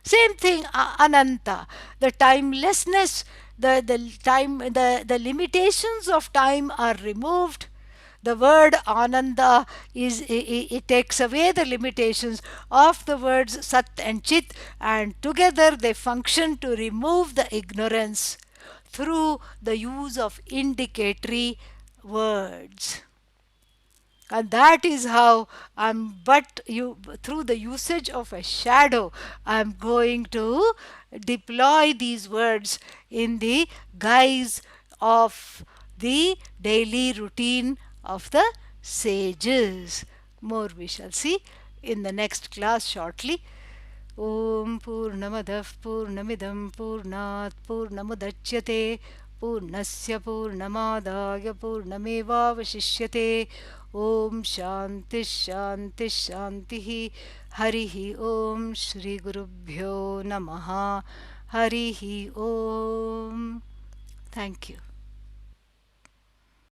Same thing, ananta, the timelessness, the limitations of time are removed. The word ananda it takes away the limitations of the words sat and chit, and together they function to remove the ignorance through the use of indicatory words. And that is how I'm, but you, through the usage of a shadow, I'm going to deploy these words in the guise of the daily routine of the sages. More we shall see in the next class shortly. ॐ पूर्णमदः पूर्णमिदं पूर्णात् पूर्णमुदच्यते पूर्णस्य पूर्णमादाय पूर्णमेवावशिष्यते ॐ शान्तिः शान्तिः शान्तिः हरिः ॐ श्रीगुरुभ्यो नमः हरिः ॐ. Thank you.